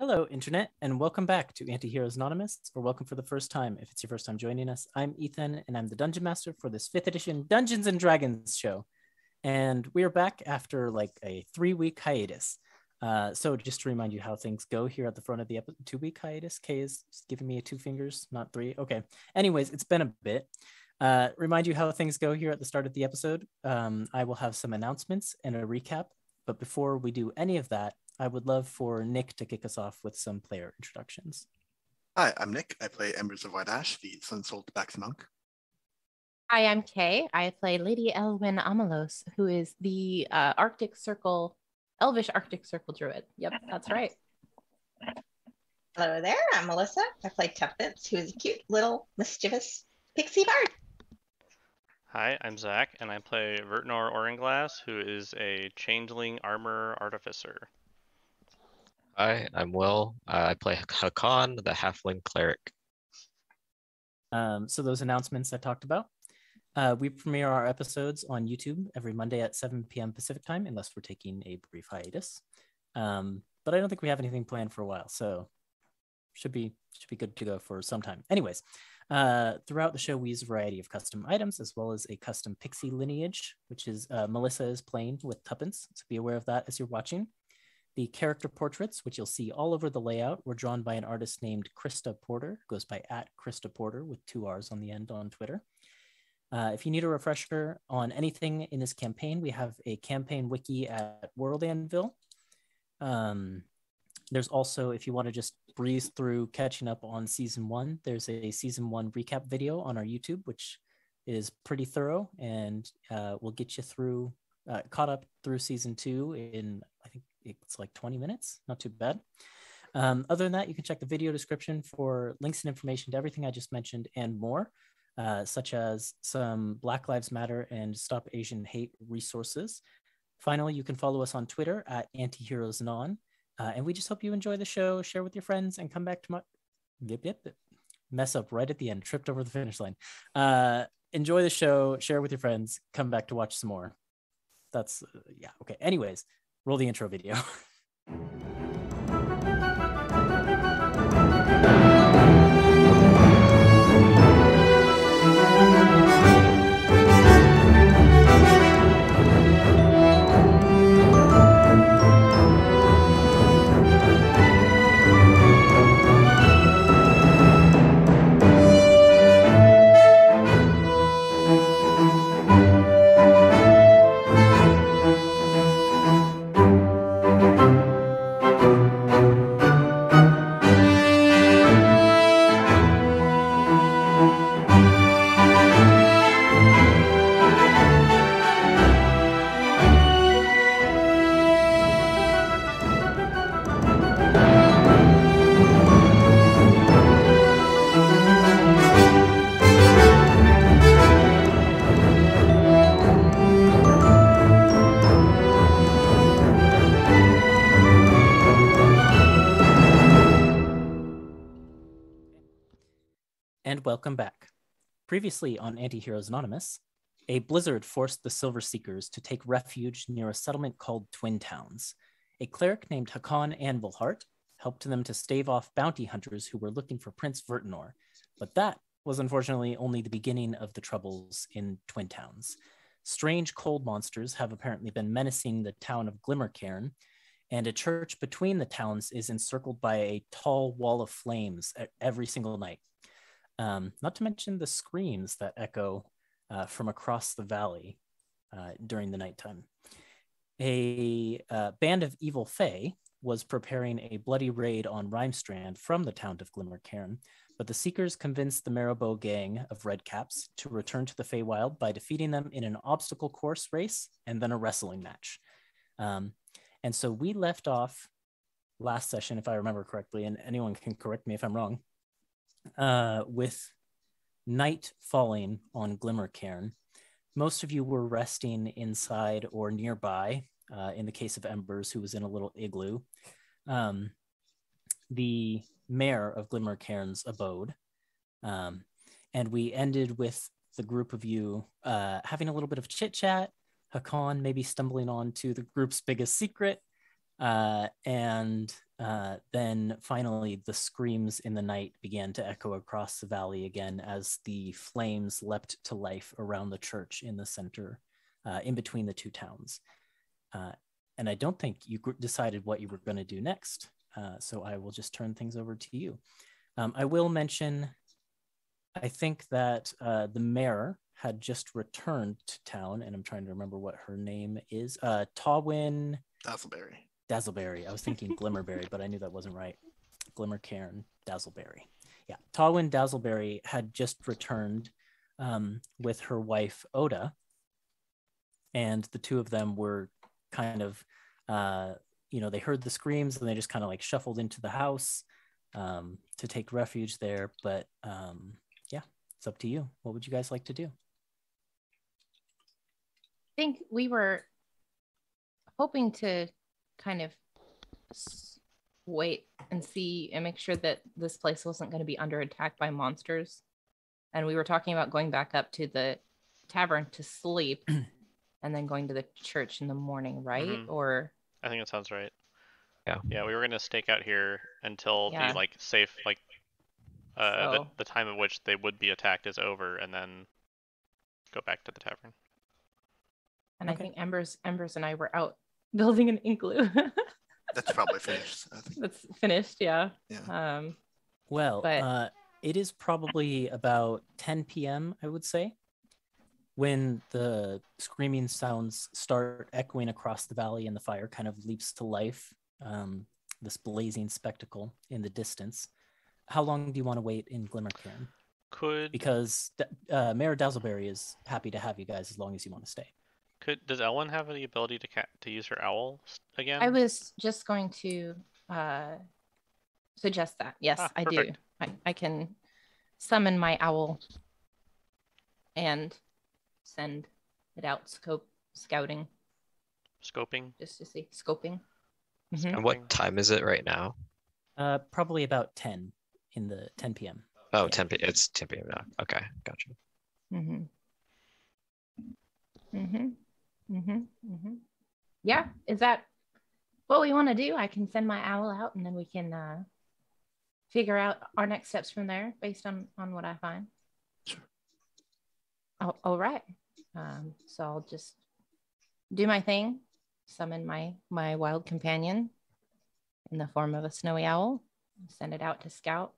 Hello, Internet, and welcome back to Antiheroes Anonymous, or welcome for the first time if it's your first time joining us. I'm Ethan, and I'm the Dungeon Master for this 5th edition Dungeons & Dragons show. And we are back after like a 3-week hiatus. So just to remind you how things go here at the front of the 2-week hiatus. Kay is giving me 2 fingers, not 3. Okay. Anyways, it's been a bit. Remind you how things go here at the start of the episode. I will have some announcements and a recap. But before we do any of that, I would love for Nick to kick us off with some player introductions. Hi, I'm Nick. I play Embers of White Ash, the Sun-Souled Bax Monk. Hi, I'm Kay. I play Lady Elwyn Amalos, who is the Elvish Arctic Circle Druid. Yep, that's right. Hello there, I'm Melissa. I play Tuppence, who is a cute little mischievous pixie bard. Hi, I'm Zach, and I play Vertnor Oranglass, who is a changeling armor artificer. Hi, I'm Will. I play Hakan, the halfling cleric. So those announcements I talked about. We premiere our episodes on YouTube every Monday at 7 p.m. Pacific time, unless we're taking a brief hiatus. But I don't think we have anything planned for a while, so should be good to go for some time. Anyways, throughout the show, we use a variety of custom items, as well as a custom pixie lineage, which is Melissa is playing with Tuppence, so be aware of that as you're watching. The character portraits, which you'll see all over the layout, were drawn by an artist named Krista Porter, goes by @KristaPorter with 2 R's on the end on Twitter. If you need a refresher on anything in this campaign, we have a campaign wiki at World Anvil. There's also, if you want to just breeze through catching up on season 1, there's a season 1 recap video on our YouTube, which is pretty thorough and will get you through, caught up through season 2 in, I think it's like 20 minutes, not too bad. Other than that, you can check the video description for links and information to everything I just mentioned and more, such as some Black Lives Matter and Stop Asian Hate resources. Finally, you can follow us on Twitter at Antiheroes Anon. And we just hope you enjoy the show, share with your friends, and come back to my mess up right at the end, tripped over the finish line. Enjoy the show, share with your friends, come back to watch some more. That's, yeah, okay. Anyways, roll the intro video. And welcome back. Previously on Antiheroes Anonymous, a blizzard forced the Silver Seekers to take refuge near a settlement called Twintowns. A cleric named Hakan Anvilheart helped them to stave off bounty hunters who were looking for Prince Vertnor, but that was unfortunately only the beginning of the troubles in Twintowns. Strange cold monsters have apparently been menacing the town of Glimmercairn, and a church between the towns is encircled by a tall wall of flames every single night. Not to mention the screams that echo from across the valley during the nighttime. A band of evil fae was preparing a bloody raid on Rimestrand from the town of Glimmercairn, but the Seekers convinced the Marrowbow gang of Redcaps to return to the Feywild by defeating them in an obstacle course race and then a wrestling match. And so we left off last session, if I remember correctly, and anyone can correct me if I'm wrong, with night falling on Glimmercairn. Most of you were resting inside or nearby, in the case of Embers, who was in a little igloo. The mayor of Glimmercairn's abode. And we ended with the group of you having a little bit of chit-chat, Hakan maybe stumbling on to the group's biggest secret, and then finally the screams in the night began to echo across the valley again as the flames leapt to life around the church in the center, in between the two towns. And I don't think you decided what you were going to do next, so I will just turn things over to you. I will mention, I think that the mayor had just returned to town, and I'm trying to remember what her name is. Tawin Dazzleberry. I was thinking Glimmerberry, but I knew that wasn't right. Glimmercairn Dazzleberry. Yeah, Tawin Dazzleberry had just returned with her wife Oda, and the two of them were kind of, they heard the screams and they just kind of like shuffled into the house to take refuge there. But yeah, it's up to you. What would you guys like to do? I think we were hoping to kind of wait and see and make sure that this place wasn't going to be under attack by monsters. And we were talking about going back up to the tavern to sleep and then going to the church in the morning, right? Mm-hmm. Or I think that sounds right. Yeah, we were going to stake out here until the like safe the time at which they would be attacked is over, and then go back to the tavern. And okay. I think Embers and I were out building an igloo. That's probably finished. I think. That's finished, yeah. Well, it is probably about 10 p.m., I would say, when the screaming sounds start echoing across the valley and the fire kind of leaps to life, this blazing spectacle in the distance. How long do you want to wait in Glimmercairn? Because Mayor Dazzleberry is happy to have you guys as long as you want to stay. Does Ellen have the ability to use her owl again? I was just going to suggest that. Yes, I do. I can summon my owl and send it out scouting. Scoping? Just to see. Scoping. Mm-hmm. And what time is it right now? Probably about 10 p.m. Oh, yeah. 10 p.m. It's 10 p.m. now. Okay, gotcha. Yeah, is that what we want to do? I can send my owl out and then we can figure out our next steps from there based on what I find. Sure. Oh, all right. So I'll just do my thing, summon my wild companion in the form of a snowy owl, send it out to scout.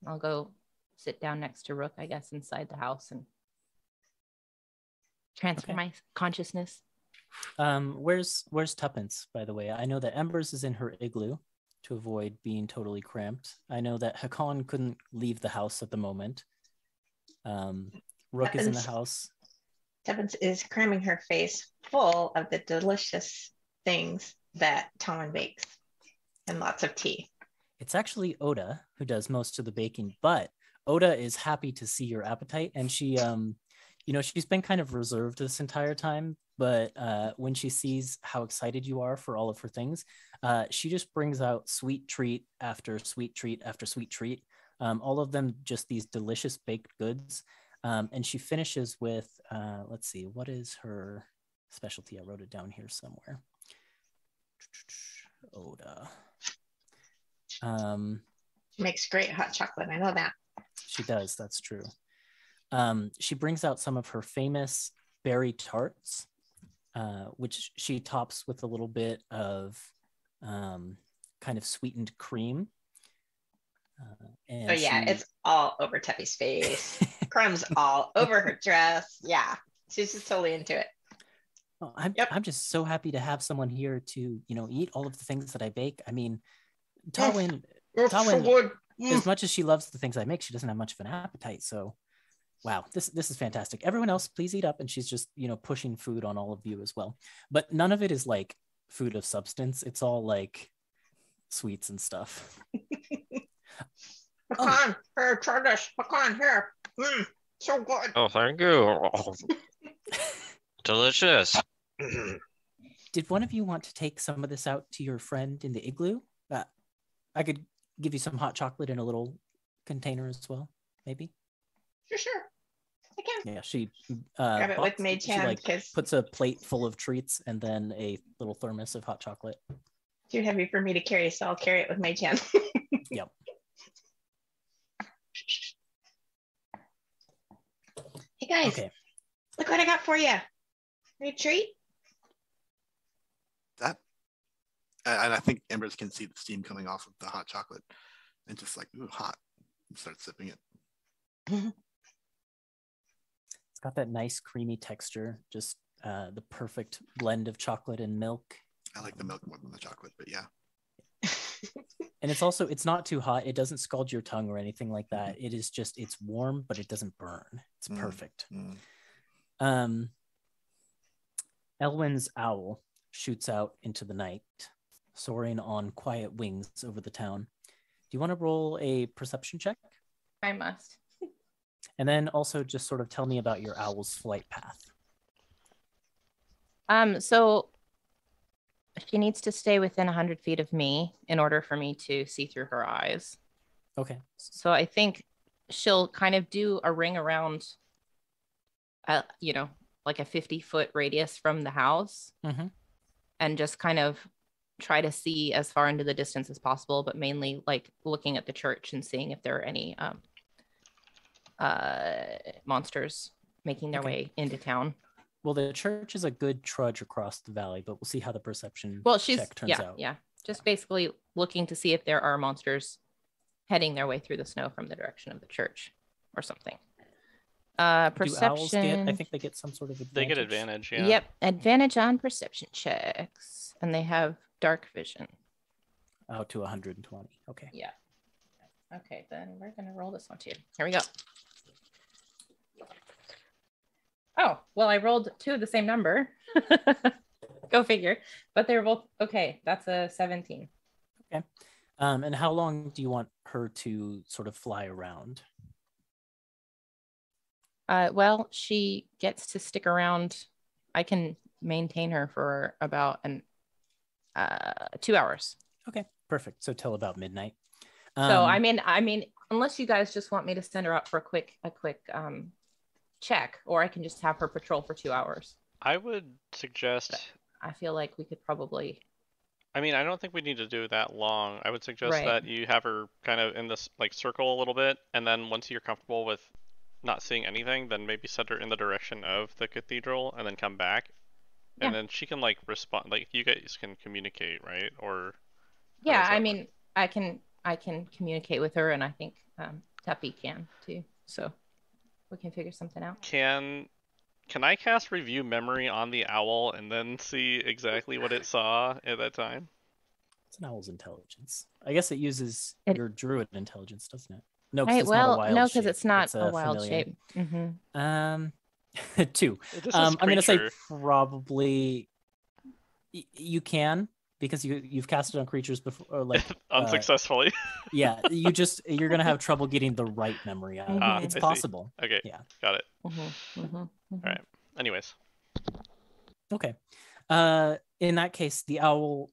I'll go sit down next to Rook, I guess, inside the house and transfer my consciousness. Where's Tuppence, by the way? I know that Embers is in her igloo to avoid being totally cramped. I know that Hakan couldn't leave the house at the moment. Rook is in the house. Tuppence is cramming her face full of the delicious things that Tawin bakes and lots of tea. It's actually Oda who does most of the baking, but Oda is happy to see your appetite, and she she's been kind of reserved this entire time, but when she sees how excited you are for all of her things, she just brings out sweet treat after sweet treat after sweet treat, all of them just these delicious baked goods. And she finishes with, let's see, what is her specialty? I wrote it down here somewhere. Oda. She makes great hot chocolate. I know that. She does. That's true. She brings out some of her famous berry tarts, which she tops with a little bit of kind of sweetened cream. It's all over Tuppy's face. Crumbs all over her dress. Yeah, she's just totally into it. Well, I'm just so happy to have someone here to eat all of the things that I bake. I mean, Tawin, as much as she loves the things I make, she doesn't have much of an appetite. So, wow, this is fantastic. Everyone else, please eat up. And she's just pushing food on all of you as well. But none of it is like food of substance. It's all like sweets and stuff. Pecan, here, try this. Pecan, here. So good. Oh, thank you. Delicious. Did one of you want to take some of this out to your friend in the igloo? I could give you some hot chocolate in a little container as well, maybe. Sure. I can. Yeah, she grab it with Mage Hand, puts a plate full of treats and then a little thermos of hot chocolate. too heavy for me to carry, so I'll carry it with my chin. Yep. Hey guys, Okay. look what I got for you. Need a treat? That, and I think Embers can see the steam coming off of the hot chocolate, and just like, ooh, hot, and start sipping it. It's got that nice creamy texture, just the perfect blend of chocolate and milk. I like the milk more than the chocolate, but yeah. And it's not too hot. It doesn't scald your tongue or anything like that. It is just, it's warm, but it doesn't burn. It's perfect. Elwyn's owl shoots out into the night, soaring on quiet wings over the town. Do you want to roll a perception check? I must. And then also just sort of tell me about your owl's flight path. So she needs to stay within 100 feet of me in order for me to see through her eyes. Okay. So I think she'll kind of do a ring around, like a 50-foot radius from the house, and just kind of try to see as far into the distance as possible, but mainly like looking at the church and seeing if there are any monsters making their way into town. Well, the church is a good trudge across the valley, but we'll see how the perception check turns out. Yeah. Just basically looking to see if there are monsters heading their way through the snow from the direction of the church or something. Perception. Do owls get, I think they get some sort of advantage. They get advantage, yeah. Yep, advantage on perception checks. And they have dark vision. Oh, to 120. Okay. Yeah. Okay, then we're going to roll this one too. Here we go. Oh, well, I rolled two of the same number. Go figure. But they were both, okay, that's a 17. Okay. And how long do you want her to sort of fly around? Well, she gets to stick around. I can maintain her for about 2 hours. Okay, perfect. So till about midnight. So I mean, unless you guys just want me to send her out for a quick check, or I can just have her patrol for 2 hours. I would suggest. But I feel like we could probably. I mean, I don't think we need to do that long. I would suggest that you have her kind of in this like circle a little bit, and then once you're comfortable with not seeing anything, then maybe send her in the direction of the cathedral, and then come back, and then she can like respond. Like you guys can communicate, right? Or yeah, I mean, I can communicate with her, and I think Tuppy can too. So we can figure something out. Can I cast review memory on the owl and then see exactly what it saw at that time? It's an owl's intelligence. I guess it uses your druid intelligence, doesn't it? No, because it's not a wild because it's not a wild familiar shape. 2. I'm going to say probably you can, because you've cast it on creatures before, or like unsuccessfully. Yeah, you're going to have trouble getting the right memory out of it. It's possible. Okay. Yeah. Got it. All right. Anyways. Okay. In that case, the owl,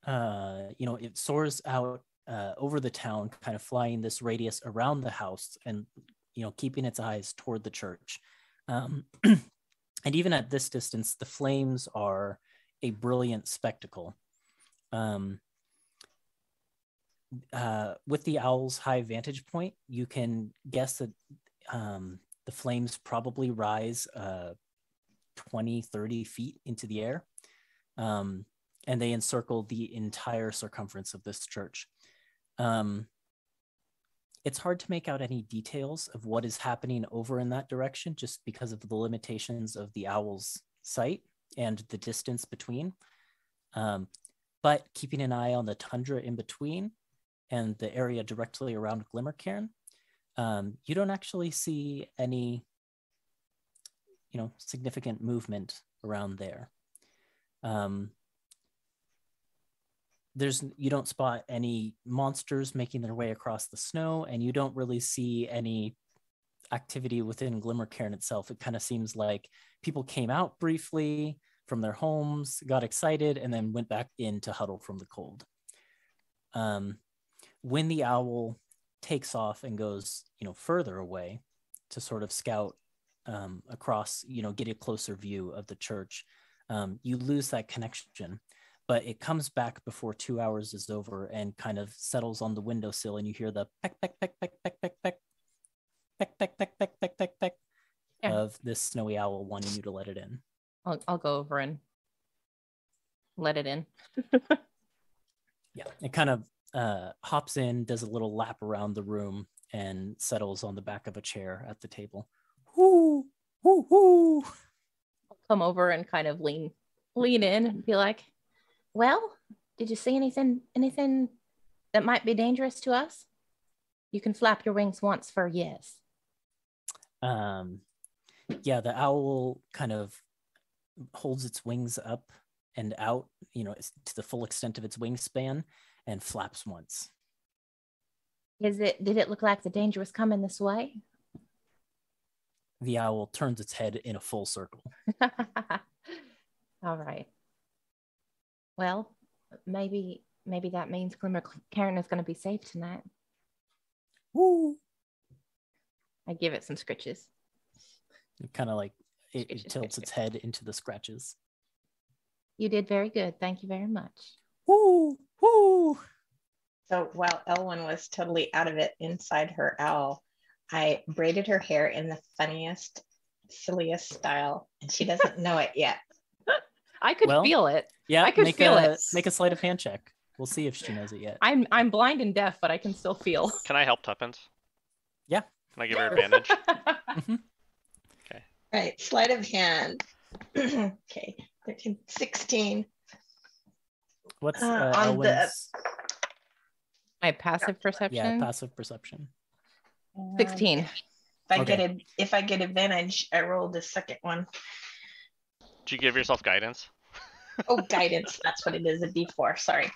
it soars out over the town, kind of flying this radius around the house, and keeping its eyes toward the church. And even at this distance, the flames are a brilliant spectacle. With the owl's high vantage point, you can guess that the flames probably rise 20-30 feet into the air, and they encircle the entire circumference of this church. It's hard to make out any details of what is happening over in that direction, just because of the limitations of the owl's sight and the distance between. But keeping an eye on the tundra in between and the area directly around Glimmercairn, you don't actually see any, significant movement around there. You don't spot any monsters making their way across the snow, and you don't really see any activity within Glimmercairn itself. It kind of seems like people came out briefly from their homes, got excited, and then went back in to huddle from the cold. When the owl takes off and goes, further away to sort of scout across, get a closer view of the church, you lose that connection. but it comes back before 2 hours is over and kind of settles on the windowsill, and you hear the peck, peck, peck, peck, peck, peck, peck, peck, peck, peck, peck, peck, peck, peck of this snowy owl wanting you to let it in. I'll go over and let it in. Yeah, it kind of hops in, does a little lap around the room, and settles on the back of a chair at the table. Whoo, whoo, whoo. I'll come over and kind of lean in and be like, well, did you see anything that might be dangerous to us? You can flap your wings once for yes. Yeah, the owl kind of holds its wings up and out, to the full extent of its wingspan, and flaps once. Did it look like the danger was coming this way? The owl turns its head in a full circle. All right. Well, maybe that means Glimmercairn is going to be safe tonight. Woo! I give it some scritches. It kind of like it tilts its head into the scratches. You did very good. Thank you very much. Woo! Woo! So while Elwyn was totally out of it inside her owl, I braided her hair in the funniest, silliest style, and she doesn't know it yet. I could feel it. Yeah, I could feel it. Make a sleight of hand check. We'll see if she knows it yet. I'm blind and deaf, but I can still feel. Can I help Tuppence? Yeah. Can I give her advantage? Mm-hmm. Okay. Right, sleight of hand. Okay, 13, 16. What's on Elwyn's? My passive perception? Yeah, passive perception. 16. If I get advantage, I roll the second one. Did you give yourself guidance? Oh, guidance. That's what it is, a D4. Sorry.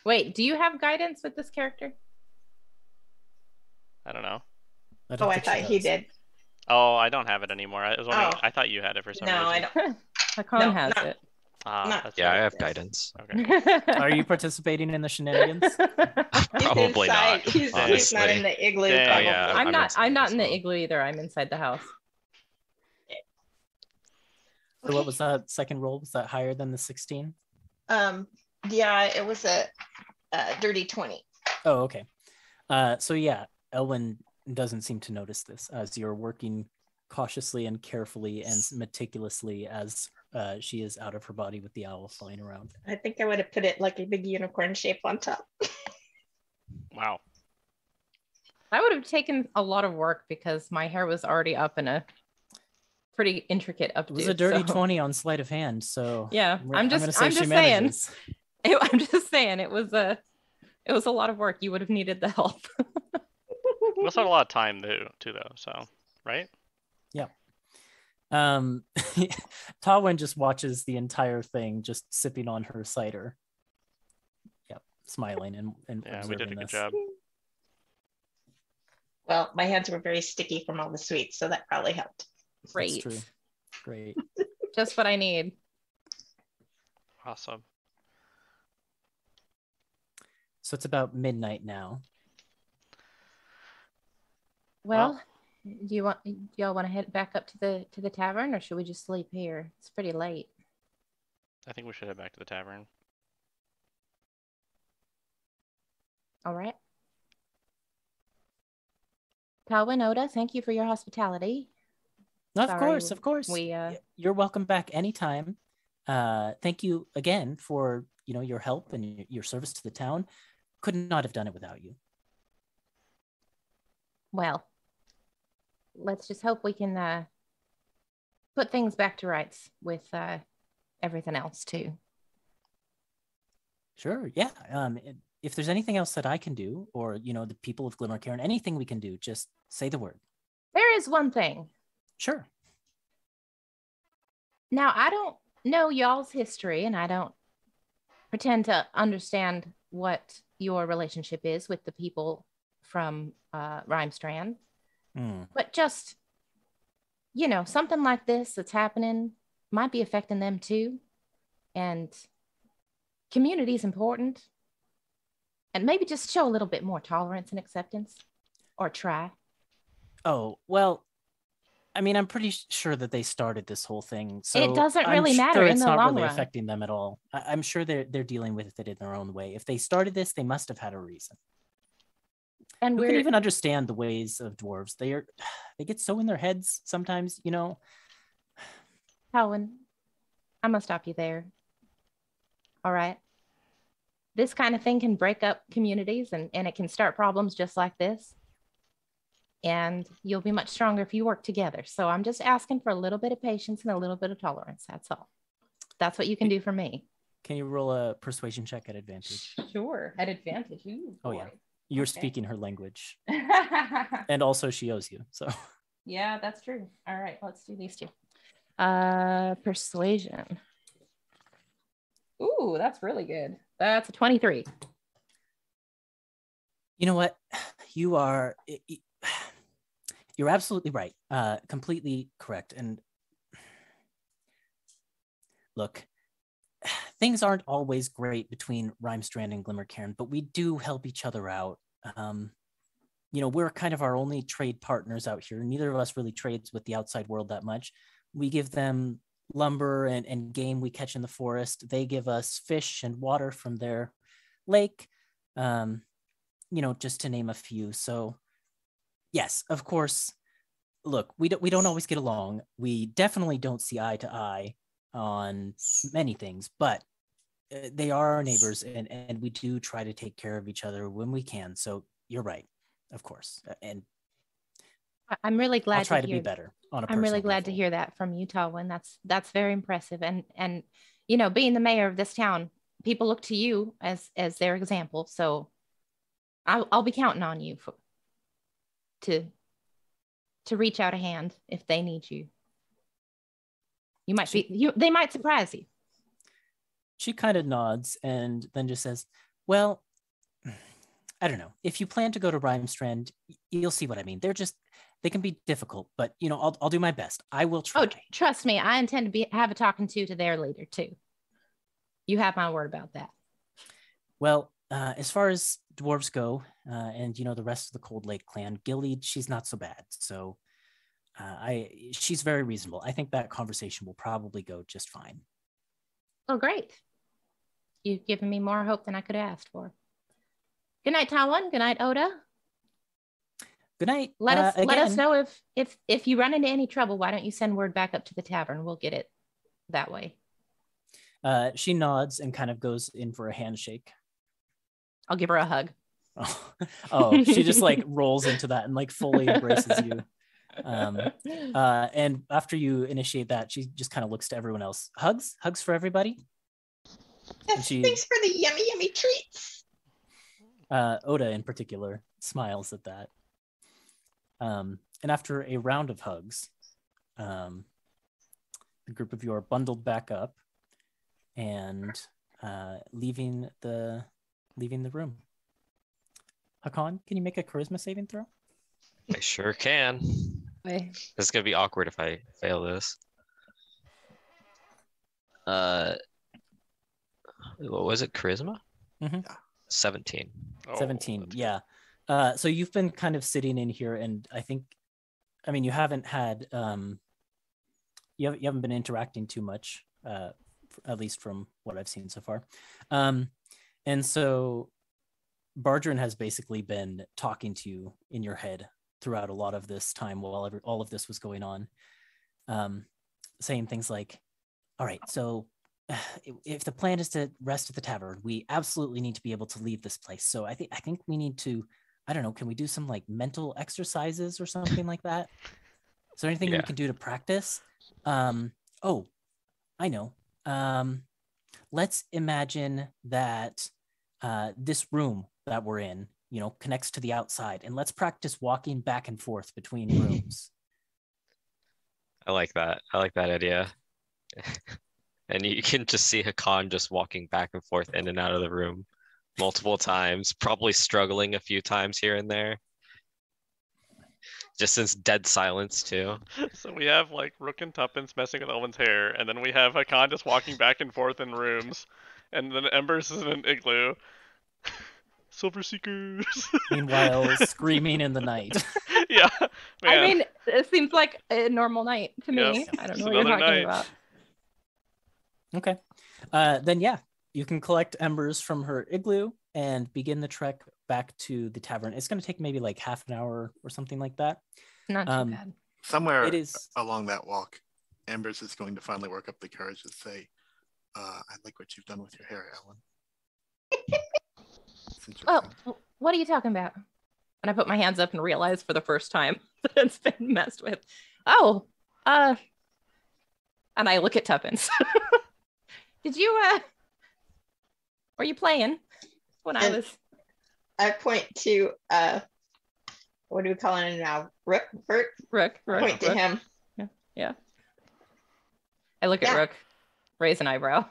Wait, do you have guidance with this character? I don't know. I I thought he did. Oh, I don't have it anymore. I thought you had it for some reason. No, I don't. Hakon has it. That's Yeah, I right. have guidance. Okay. Are you participating in the shenanigans? Probably not. He's not in the igloo. Yeah, probably. yeah. I'm not in the well. igloo either. I'm inside the house. So what was that second roll? Was that higher than the 16? Yeah, it was a dirty 20. Oh, okay. So yeah, Elwyn doesn't seem to notice this as you're working cautiously and carefully and meticulously as she is out of her body with the owl flying around. I think I would have put it like a big unicorn shape on top. Wow. That would have taken a lot of work because my hair was already up in a pretty intricate updo. It was a dirty 20 on sleight of hand, so yeah, I'm just saying. I'm just saying it was a lot of work. You would have needed the help. We also had a lot of time too though, so right? Yeah. Tawin just watches the entire thing, just sipping on her cider. Yep, smiling and yeah, we did a good job. Well, my hands were very sticky from all the sweets, so that probably helped. Great. That's true. Great. Just what I need. Awesome. So it's about midnight now. Well, do y'all want to head back up to the tavern, or should we just sleep here? It's pretty late. I think we should head back to the tavern. All right. Talwin, Oda, thank you for your hospitality. Of course. We You're welcome back anytime. Thank you again for your help and your service to the town. Could not have done it without you. Well, let's just hope we can put things back to rights with everything else too. Sure. Yeah. If there's anything else that I can do, or the people of Glimmercairn, anything we can do, just say the word. There is one thing. Sure. Now, I don't know y'all's history, and I don't pretend to understand what your relationship is with the people from Rimestrand. But just, something like this that's happening might be affecting them too. And community is important. And maybe just show a little bit more tolerance and acceptance, or try. Oh, well, I mean, I'm pretty sure that they started this whole thing, so It doesn't I'm really matter sure in it's the not long really run. affecting them at all. I'm sure they're dealing with it in their own way. If they started this, they must have had a reason. And Who we're can even understand the ways of dwarves? They get so in their heads sometimes, you know. Talwyn, I'm gonna stop you there. All right. This kind of thing can break up communities and it can start problems just like this. And you'll be much stronger if you work together. So I'm just asking for a little bit of patience and a little bit of tolerance. That's all. That's what you can do for me. Can you roll a persuasion check at advantage? Sure, at advantage. Ooh, oh yeah, you're speaking her language. yeah, And also she owes you, so. that's true. All right, let's do these two. Persuasion. Ooh, that's really good. That's a 23. You know what? You're absolutely right. Completely correct. And look, things aren't always great between Rimestrand and Glimmercairn, but we do help each other out. We're kind of our only trade partners out here. Neither of us really trades with the outside world that much. We give them lumber and game we catch in the forest. They give us fish and water from their lake, just to name a few. So yes, of course, look, we don't always get along. We definitely don't see eye to eye on many things, but they are our neighbors, and we do try to take care of each other when we can. So you're right, of course. And I'm really glad I'll try to be better on a personal I'm really glad to level. hear that from you, Talwyn. That's very impressive. And being the mayor of this town, people look to you as their example. So I'll be counting on you to reach out a hand if they need you. They might surprise you. She kind of nods and then just says, well, I don't know. If you plan to go to Rimestrand, you'll see what I mean. They can be difficult, but I'll do my best. I will try. Oh, trust me, I intend to have a talking to their leader too. You have my word about that. Well, as far as dwarves go, and the rest of the Cold Lake clan, Gilead, she's not so bad. So she's very reasonable. I think that conversation will probably go just fine. Oh, great. You've given me more hope than I could have asked for. Good night, Talwyn. Good night, Oda. Good night. Let us know if you run into any trouble. Why don't you send word back up to the tavern? We'll get it that way. She nods and kind of goes in for a handshake. I'll give her a hug. Oh, she just like rolls into that and like fully embraces you. And after you initiate that, she just kind of looks to everyone else. Hugs for everybody. Yes, thanks for the yummy treats. Oda in particular smiles at that. And after a round of hugs, the group of you are bundled back up and leaving the room. Hakan, can you make a charisma saving throw? I sure can. Wait. This is gonna be awkward if I fail this. What was it? Charisma? Mm-hmm. 17. 17. Yeah. So you've been kind of sitting in here, and you haven't had you haven't been interacting too much, at least from what I've seen so far. And so Bardrin has basically been talking to you in your head throughout a lot of this time while all of this was going on, saying things like, all right, so if the plan is to rest at the tavern, we absolutely need to be able to leave this place. So I think we need to, I don't know, can we do some like mental exercises or something like that? Is there anything we can do to practice? Oh, I know. Let's imagine that this room that we're in, connects to the outside, and let's practice walking back and forth between rooms. I like that. I like that idea. And you can just see Hakan just walking back and forth in and out of the room multiple times, probably struggling a few times here and there. Just since dead silence too. So we have like Rook and Tuppence messing with Elvin's hair, and then we have Hakan just walking back and forth in rooms, and then Embers is in an igloo. Silver Seekers. Meanwhile, screaming in the night. Yeah, man. I mean, it seems like a normal night to me. Yes, I don't it's know what you're another talking night. about. Okay. Then yeah, you can collect embers from her igloo and begin the trek back to the tavern. It's going to take maybe like half an hour or something like that. Not too bad. Somewhere It is. along that walk, Embers is going to finally work up the courage to say, I like what you've done with your hair, Ellen. Oh, what are you talking about? And I put my hands up and realize for the first time that it's been messed with. Oh, and I look at Tuppence. Did you, were you playing when I was? I point to, what do we call him now? Rook? Rook. Point to him. Yeah. I look at Rook, raise an eyebrow,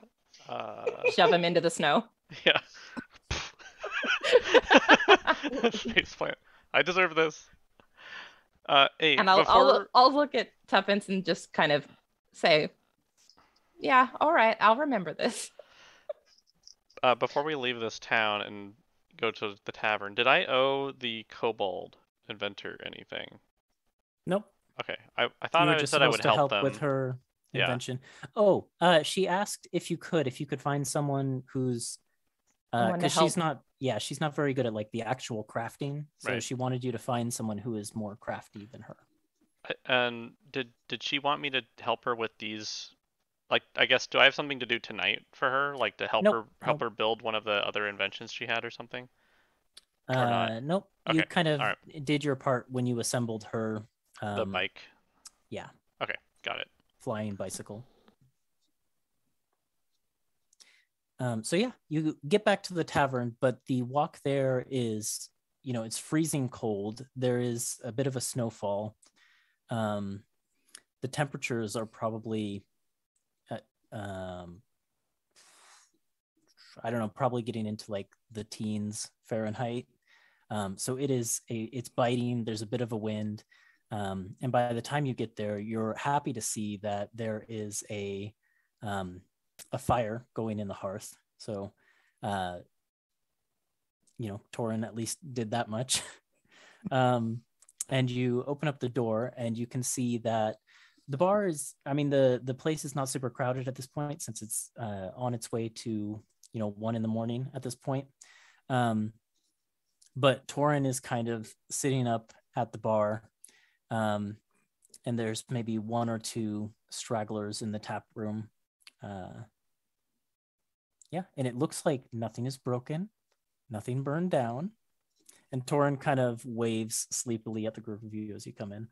shove him into the snow. Yeah. Faceplant. I deserve this. Hey, and I'll look at Tuppence and just kind of say, yeah, all right, I'll remember this. Before we leave this town and go to the tavern, did I owe the kobold inventor anything? Nope. Okay, I thought I said I would help them with her invention. Oh, she asked if you could find someone who's because she's not very good at like the actual crafting, so right. She wanted you to find someone who is more crafty than her. And did she want me to help her with these? Like, I guess, do I have something to do tonight for her, like to help her build one of the other inventions she had or something? Or not? Nope. Okay. You kind of did your part when you assembled her. The bike. Yeah. Okay, got it. Flying bicycle. So yeah, you get back to the tavern, but the walk there is, it's freezing cold. There is a bit of a snowfall. The temperatures are probably, I don't know, probably getting into like the teens Fahrenheit. So it's biting. There's a bit of a wind. And by the time you get there, you're happy to see that there is a fire going in the hearth. So, Torin at least did that much. And you open up the door and you can see that the bar is, the place is not super crowded at this point since it's on its way to, 1 a.m. at this point. But Torin is kind of sitting up at the bar. And there's maybe 1 or 2 stragglers in the tap room. And it looks like nothing is broken, nothing burned down. And Torin kind of waves sleepily at the group of you as you come in.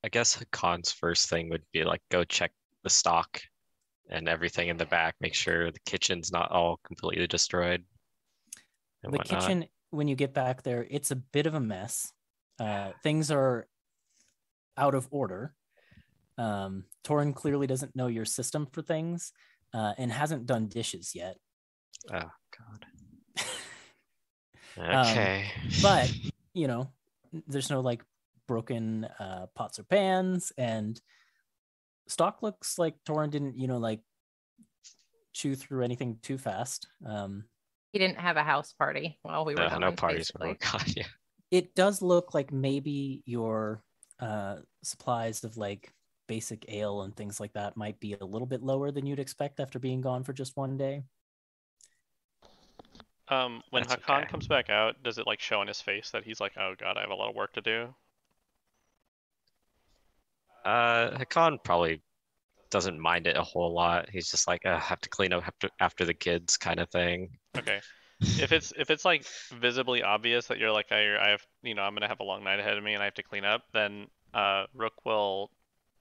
I guess Hakon's first thing would be like go check the stock and everything in the back, make sure the kitchen's not all completely destroyed. The kitchen, when you get back there, it's a bit of a mess. Things are out of order. Torin clearly doesn't know your system for things and hasn't done dishes yet. Oh, God. Okay. But, there's no like broken pots or pans, and stock looks like Torin didn't, like chew through anything too fast. He didn't have a house party while we were gone. No parties. Oh, God, yeah. It does look like maybe your supplies of like basic ale and things like that might be a little bit lower than you'd expect after being gone for just 1 day. When Hakon comes back out, does it like show on his face that he's like, oh God, I have a lot of work to do? Hakon probably doesn't mind it a whole lot. He's just like, I have to clean up after the kids kind of thing. Okay. If it's like visibly obvious that you're like, I have, I'm gonna have a long night ahead of me and I have to clean up, then Rook will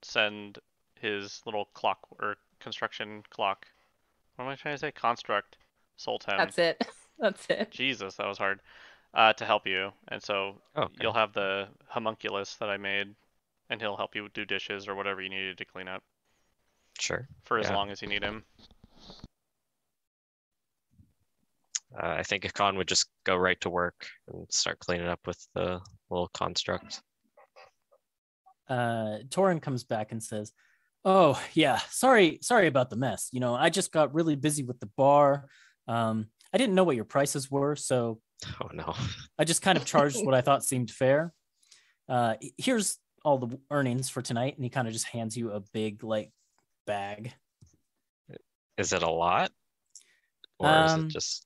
send his little clock or construction clock. What am I trying to say? Construct Sultan. That's it. Jesus, that was hard. To help you, and so you'll have the homunculus that I made, and he'll help you do dishes or whatever you needed to clean up. Sure. For as long as you need him. I think Hakon would just go right to work and start cleaning up with the little construct. Torin comes back and says, oh yeah, sorry about the mess. I just got really busy with the bar. I didn't know what your prices were, so Oh no. I just kind of charged what I thought seemed fair. Here's all the earnings for tonight, and he kind of just hands you a big like bag. Is it a lot? Or is it just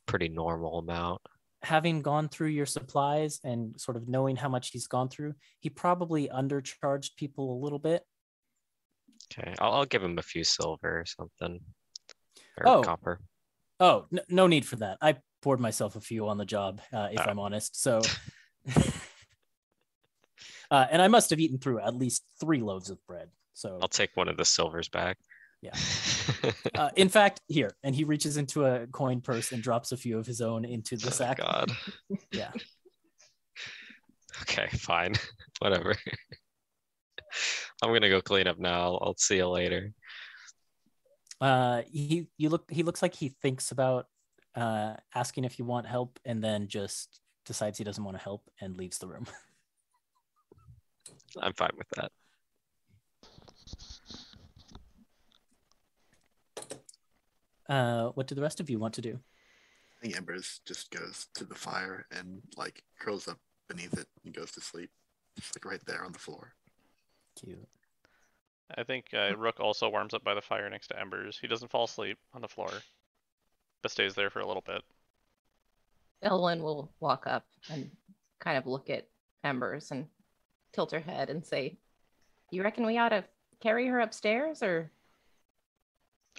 pretty normal amount? Having gone through your supplies and sort of knowing how much he's gone through, he probably undercharged people a little bit. Okay, I'll give him a few silver or something. Or copper. Oh, no need for that. I poured myself a few on the job, if I'm honest. So, and I must have eaten through at least 3 loaves of bread. So I'll take one of the silvers back. Yeah. In fact, here, and he reaches into a coin purse and drops a few of his own into the sack. God. Yeah. Okay, fine. Whatever. I'm gonna go clean up now. I'll see you later. He looks like he thinks about asking if you want help, and then just decides he doesn't want to help and leaves the room. I'm fine with that. What do the rest of you want to do? I think Embers just goes to the fire and like curls up beneath it and goes to sleep, just like right there on the floor. Cute. I think Rook also warms up by the fire next to Embers. He doesn't fall asleep on the floor, but stays there for a little bit. Elwyn will walk up and kind of look at Embers and tilt her head and say, "You reckon we ought to carry her upstairs, or?"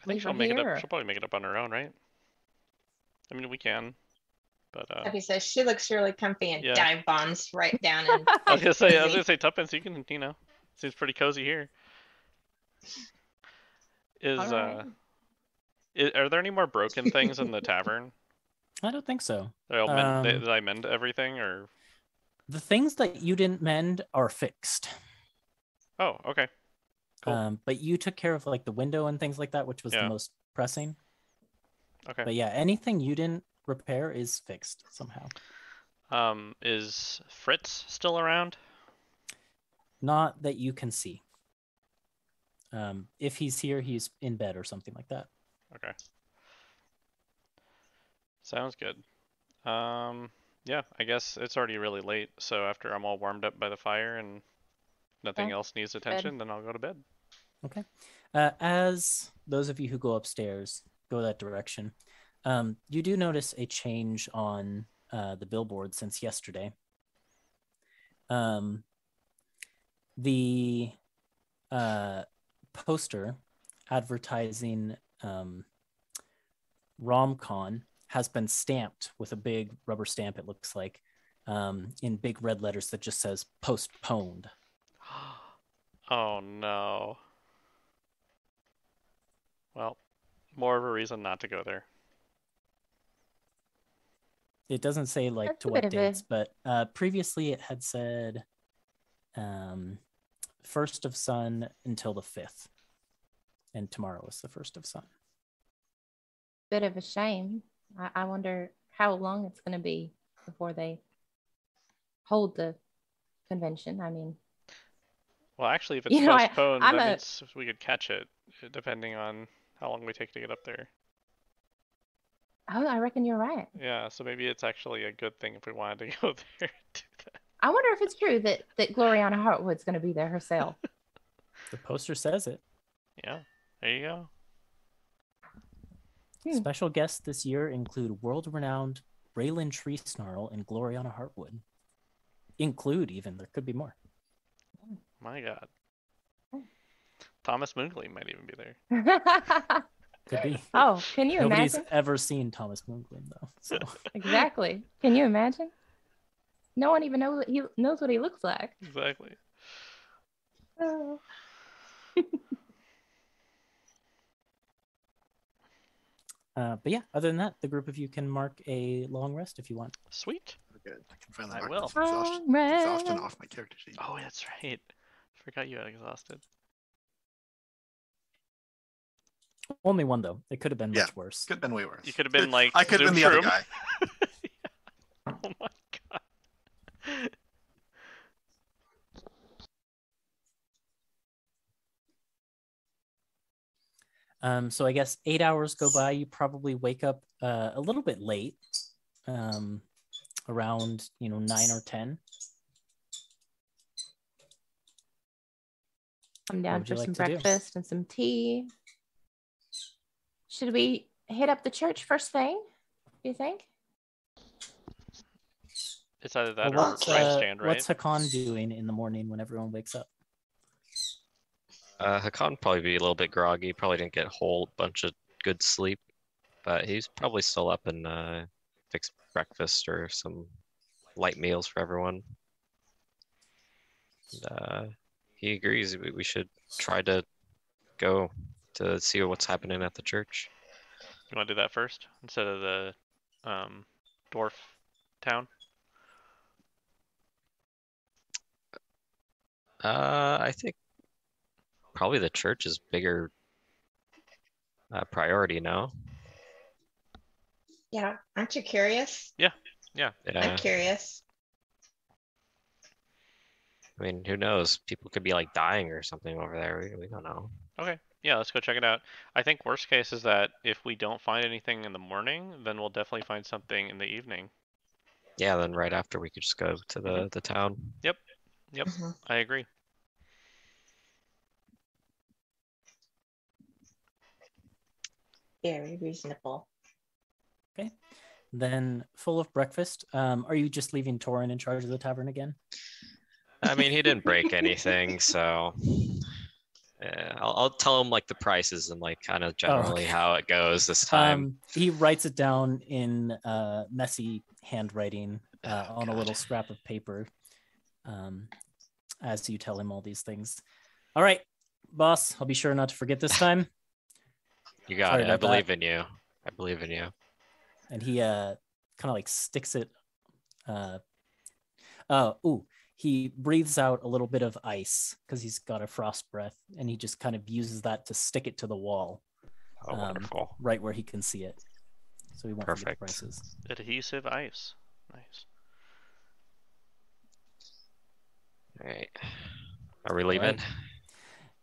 I think she'll make it up. She'll probably make it up on her own, right? I mean, we can, but Happy says she looks really comfy and dive bombs right down. And I was gonna say, Tuppence, you can, seems pretty cozy here. Are there any more broken things in the tavern? I don't think so. Did I mend everything, or the things that you didn't mend are fixed? Oh, okay. Cool. But you took care of like the window and things like that, which was the most pressing. Okay. But yeah, anything you didn't repair is fixed somehow. Is Fritz still around? Not that you can see. If he's here, he's in bed or something like that. Okay. Sounds good. Yeah, I guess it's already really late, so after I'm all warmed up by the fire and nothing else needs attention, then I'll go to bed. Okay. As those of you who go upstairs go that direction, you do notice a change on the billboard since yesterday. The poster advertising RomCon has been stamped with a big rubber stamp, it looks like, in big red letters that just says postponed. Oh no. Well, more of a reason not to go there. It doesn't say like That's to what dates, but previously it had said 1st of Sun until the 5th. And tomorrow is the 1st of Sun. Bit of a shame. I wonder how long it's going to be before they hold the convention. I mean, well, actually, if it's postponed, that means we could catch it, depending on how long we take to get up there. Oh, I reckon you're right. Yeah, so maybe it's actually a good thing if we wanted to go there and do that. I wonder if it's true that Gloriana Hartwood's going to be there herself. The poster says it. Yeah, there you go. Special guests this year include world-renowned Raylan Tree Snarl and Gloriana Hartwood. Include even, there could be more. My God. Thomas Moongleam might even be there. Could be. Oh, can you Nobody's imagine? ever seen Thomas Moongleam, though. So. Exactly. Can you imagine? No one even knows what he looks like. Exactly. Oh. But yeah, other than that, the group of you can mark a long rest if you want. Sweet. Good. I can finally I mark will. this exhaustion off my character sheet. Oh, that's right. Forgot you had exhausted. Only one, though. It could have been much worse. Could have been way worse. You could have been like I could have been the other guy. Oh my God. So I guess 8 hours go by. You probably wake up a little bit late. around 9 or 10. I'm down would for you like some to do? breakfast and some tea. Should we hit up the church first thing? Do you think? It's either that Well, or Rimestrand, right? what's Hakan doing in the morning when everyone wakes up? Hakan probably be a little bit groggy. Probably didn't get a whole bunch of good sleep, but he's probably still up and fix breakfast or some light meals for everyone. And, he agrees we should try to go to see what's happening at the church. You want to do that first instead of the dwarf town? I think probably the church is bigger priority now. Yeah. Aren't you curious? Yeah. I'm curious. I mean, who knows? People could be like dying or something over there. We don't know. Okay. Yeah, let's go check it out. I think worst case is that if we don't find anything in the morning, then we'll definitely find something in the evening. Yeah, then right after we could just go to the town. Yep. Mm-hmm. I agree. Very reasonable. Okay. Then, full of breakfast, are you just leaving Torin in charge of the tavern again? I mean, he didn't break anything, so I'll tell him like the prices and like kind of generally how it goes this time. He writes it down in messy handwriting on a little scrap of paper as you tell him all these things. All right, boss, I'll be sure not to forget this time. You got it. I believe in you. I believe in you. And he kind of like sticks it. He breathes out a little bit of ice because he's got a frost breath, and he just kind of uses that to stick it to the wall. Oh, wonderful. Right where he can see it. So he won't forget the Perfect. prices. Adhesive ice. Nice. All right. Are we leaving? Right.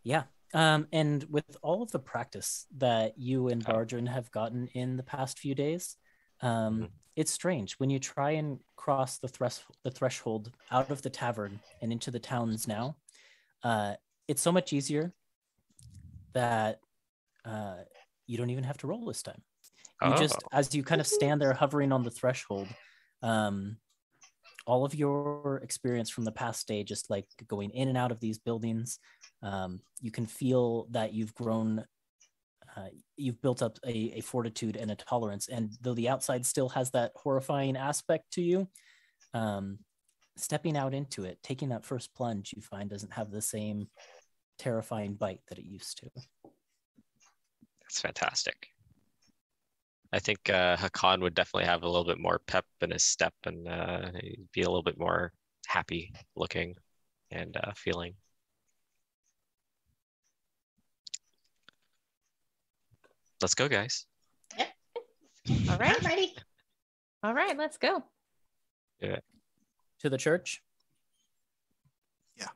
Yeah. And with all of the practice that you and Bardrin have gotten in the past few days, it's strange when you try and cross the threshold out of the tavern and into the towns now. It's so much easier that you don't even have to roll this time. You just, as you kind of stand there hovering on the threshold, all of your experience from the past day, just like going in and out of these buildings, you can feel that you've grown. You've built up a fortitude and a tolerance, and though the outside still has that horrifying aspect to you, stepping out into it, taking that first plunge, you find doesn't have the same terrifying bite that it used to. That's fantastic. I think Hakan would definitely have a little bit more pep in his step, and he'd be a little bit more happy looking and feeling. Let's go, guys. Yep. All right. I'm ready. All right, let's go. Yeah. To the church? Yeah.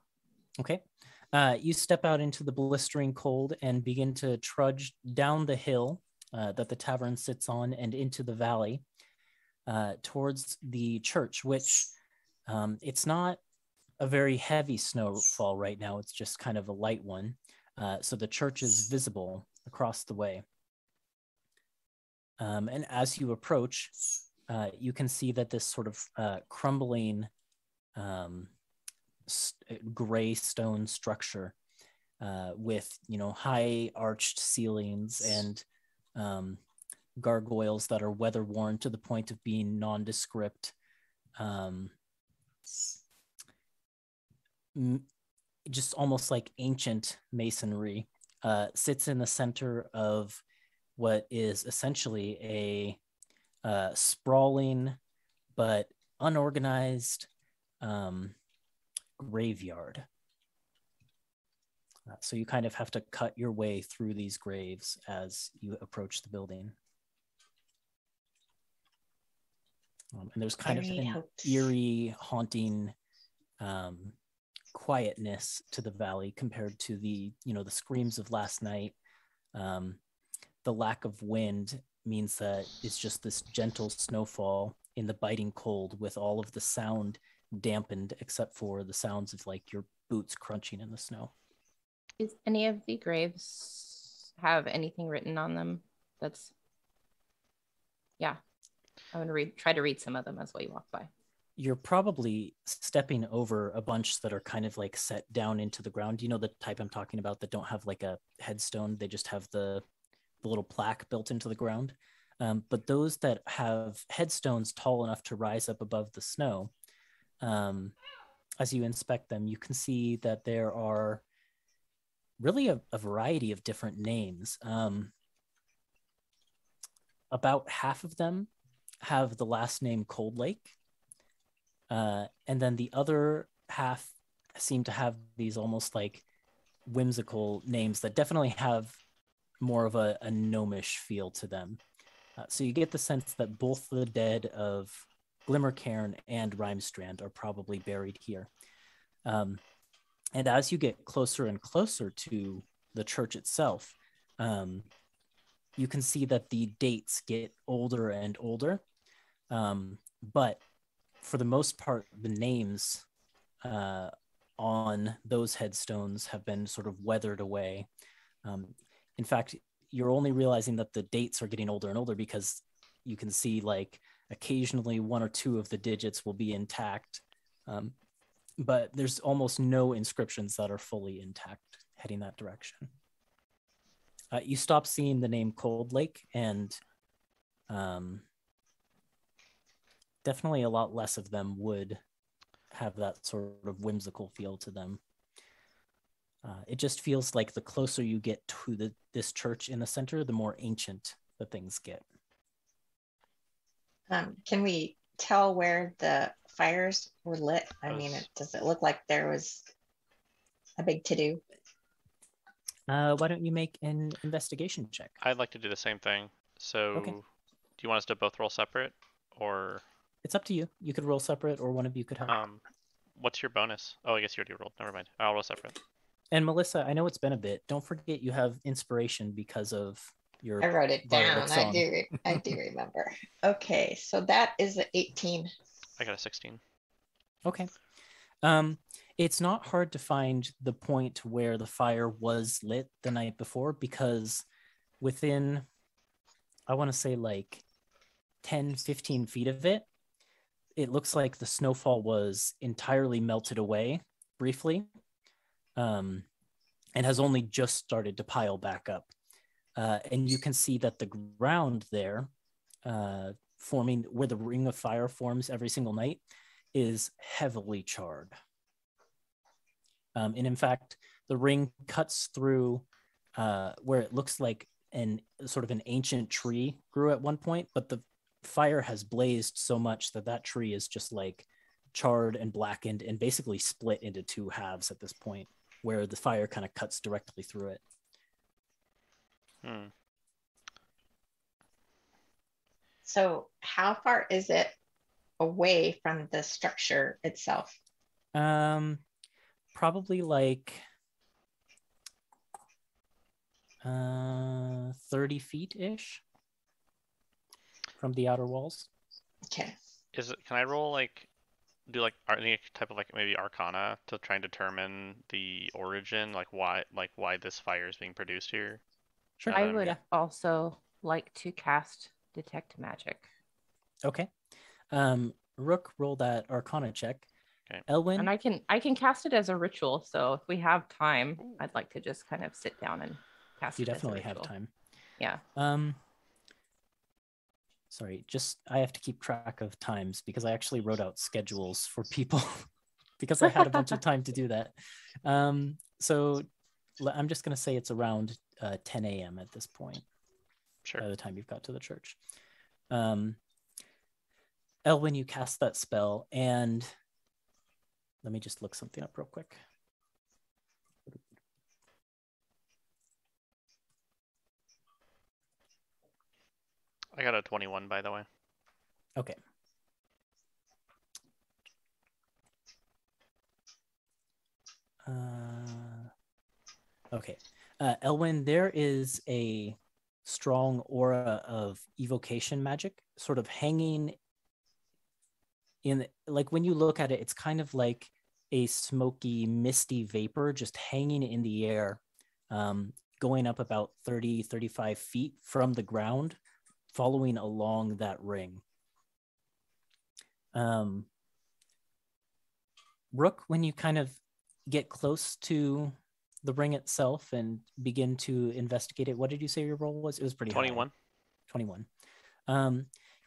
Okay. You step out into the blistering cold and begin to trudge down the hill that the tavern sits on and into the valley towards the church, which it's not a very heavy snowfall right now. It's just kind of a light one. So the church is visible across the way. And as you approach, you can see that this sort of crumbling gray stone structure with, high arched ceilings and gargoyles that are weather worn to the point of being nondescript. Just almost like ancient masonry sits in the center of what is essentially a sprawling but unorganized graveyard. So you kind of have to cut your way through these graves as you approach the building. And there's kind of an eerie, haunting quietness to the valley compared to the screams of last night. The lack of wind means that it's just this gentle snowfall in the biting cold with all of the sound dampened except for the sounds of like your boots crunching in the snow. Is any of the graves have anything written on them? That's, yeah. I'm going to try to read some of them as we walk by. You're probably stepping over a bunch that are kind of like set down into the ground. You know the type I'm talking about that don't have like a headstone. They just have the little plaque built into the ground. But those that have headstones tall enough to rise up above the snow, as you inspect them, you can see that there are really a variety of different names. About half of them have the last name Cold Lake. And then the other half seem to have these almost like whimsical names that definitely have more of a gnomish feel to them. So you get the sense that both the dead of Glimmercairn and Rimestrand are probably buried here. And as you get closer and closer to the church itself, you can see that the dates get older and older. But for the most part, the names on those headstones have been sort of weathered away. In fact, you're only realizing that the dates are getting older and older because you can see like occasionally one or two of the digits will be intact. But there's almost no inscriptions that are fully intact heading that direction. You stop seeing the name Cold Lake, and definitely a lot less of them would have that sort of whimsical feel to them. It just feels like the closer you get to this church in the center, the more ancient the things get. Can we tell where the fires were lit? I mean, does it look like there was a big to-do? Why don't you make an investigation check? I'd like to do the same thing. So, Okay. Do you want us to both roll separate, or? It's up to you. You could roll separate, or one of you could have. What's your bonus? Oh, I guess you already rolled. Never mind. I'll roll separate. And Melissa, I know it's been a bit. Don't forget you have inspiration because of your. I wrote it down. song. I do remember. Okay, so that is an 18. I got a 16. Okay. It's not hard to find the point where the fire was lit the night before, because within, I want to say like 10, 15 feet of it, it looks like the snowfall was entirely melted away briefly, and has only just started to pile back up. And you can see that the ground there, forming where the ring of fire forms every single night, is heavily charred. And in fact, the ring cuts through where it looks like an ancient tree grew at one point, but the fire has blazed so much that tree is just like charred and blackened and basically split into two halves at this point, where the fire kind of cuts directly through it. So how far is it away from the structure itself? Probably like 30 feet-ish from the outer walls. Okay. Can I roll do any type of maybe Arcana to try and determine the origin, why this fire is being produced here? Sure. I would also like to cast Detect Magic. Okay. Rook, roll that Arcana check. Okay. Elwyn. And I can cast it as a ritual, so if we have time, I'd like to just kind of sit down and cast You it definitely as a have ritual. time. Yeah. Sorry, I have to keep track of times because I actually wrote out schedules for people because I had a bunch of time to do that. So I'm just going to say it's around 10 a.m. at this point. Sure. By the time you've got to the church. Elwyn, you cast that spell, and let me just look something up real quick. I got a 21, by the way. Okay. Okay. Elwyn, there is a strong aura of evocation magic sort of hanging like when you look at it, it's kind of like a smoky, misty vapor just hanging in the air, going up about 30, 35 feet from the ground, following along that ring. Rook, when you kind of get close to the ring itself and begin to investigate it, what did you say your roll was? It was pretty 21. high. 21.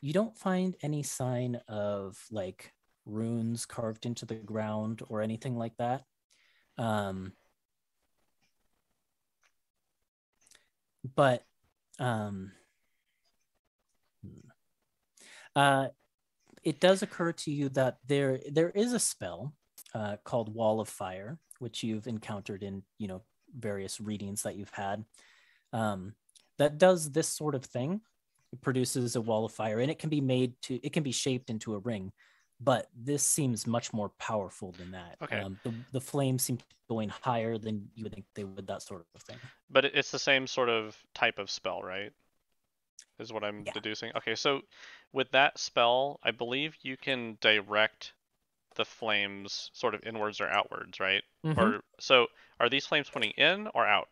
You don't find any sign of like runes carved into the ground or anything like that. But it does occur to you that there is a spell called Wall of Fire, which you've encountered in various readings that you've had, that does this sort of thing. It produces a wall of fire, and it can be shaped into a ring, but this seems much more powerful than that. Okay. The flames seem to be going higher than you would think they would, that sort of thing. But it's the same sort of type of spell, right? Is what I'm deducing. Okay, so with that spell, I believe you can direct the flames sort of inwards or outwards, right? Mm-hmm. Or so are these flames pointing in or out?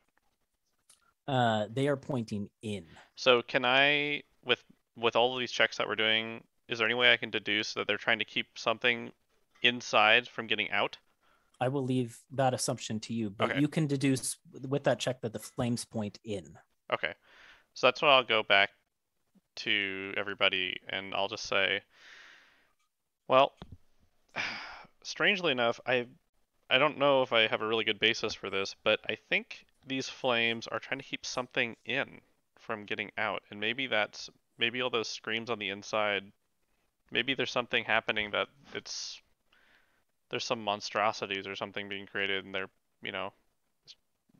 They are pointing in. So can I, with all of these checks that we're doing, is there any way I can deduce that they're trying to keep something inside from getting out? I will leave that assumption to you, but you can deduce with that check that the flames point in. Okay, so that's what I'll go back to everybody, and I'll just say, well, strangely enough, I don't know if I have a really good basis for this, but I think these flames are trying to keep something in from getting out, and maybe all those screams on the inside, maybe there's something happening that there's some monstrosities or something being created, and they're,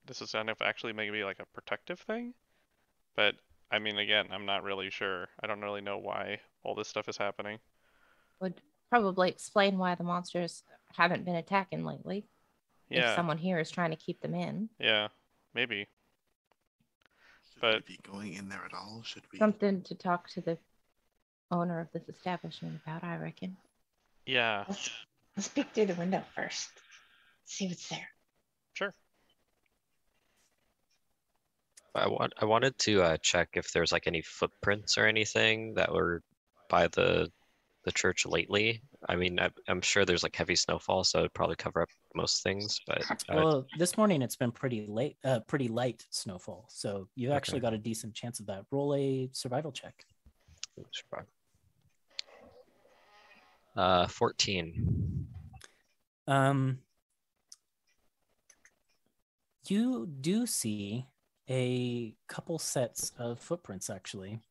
this is kind of actually maybe like a protective thing, but I mean, again, I'm not really sure. I don't really know why all this stuff is happening. Would probably explain why the monsters haven't been attacking lately. Yeah. If someone here is trying to keep them in. Yeah, maybe. Should we be going in there at all? Should we? Something to talk to the owner of this establishment about, I reckon. Yeah. Let's peek through the window first. See what's there. Sure. I wanted to check if there's like any footprints or anything that were by the church lately. I mean, I'm sure there's like heavy snowfall, so it'd probably cover up most things. But well, this morning it's been pretty light snowfall, so you've actually got a decent chance of that. Roll a survival check. 14. You do see a couple sets of footprints, actually.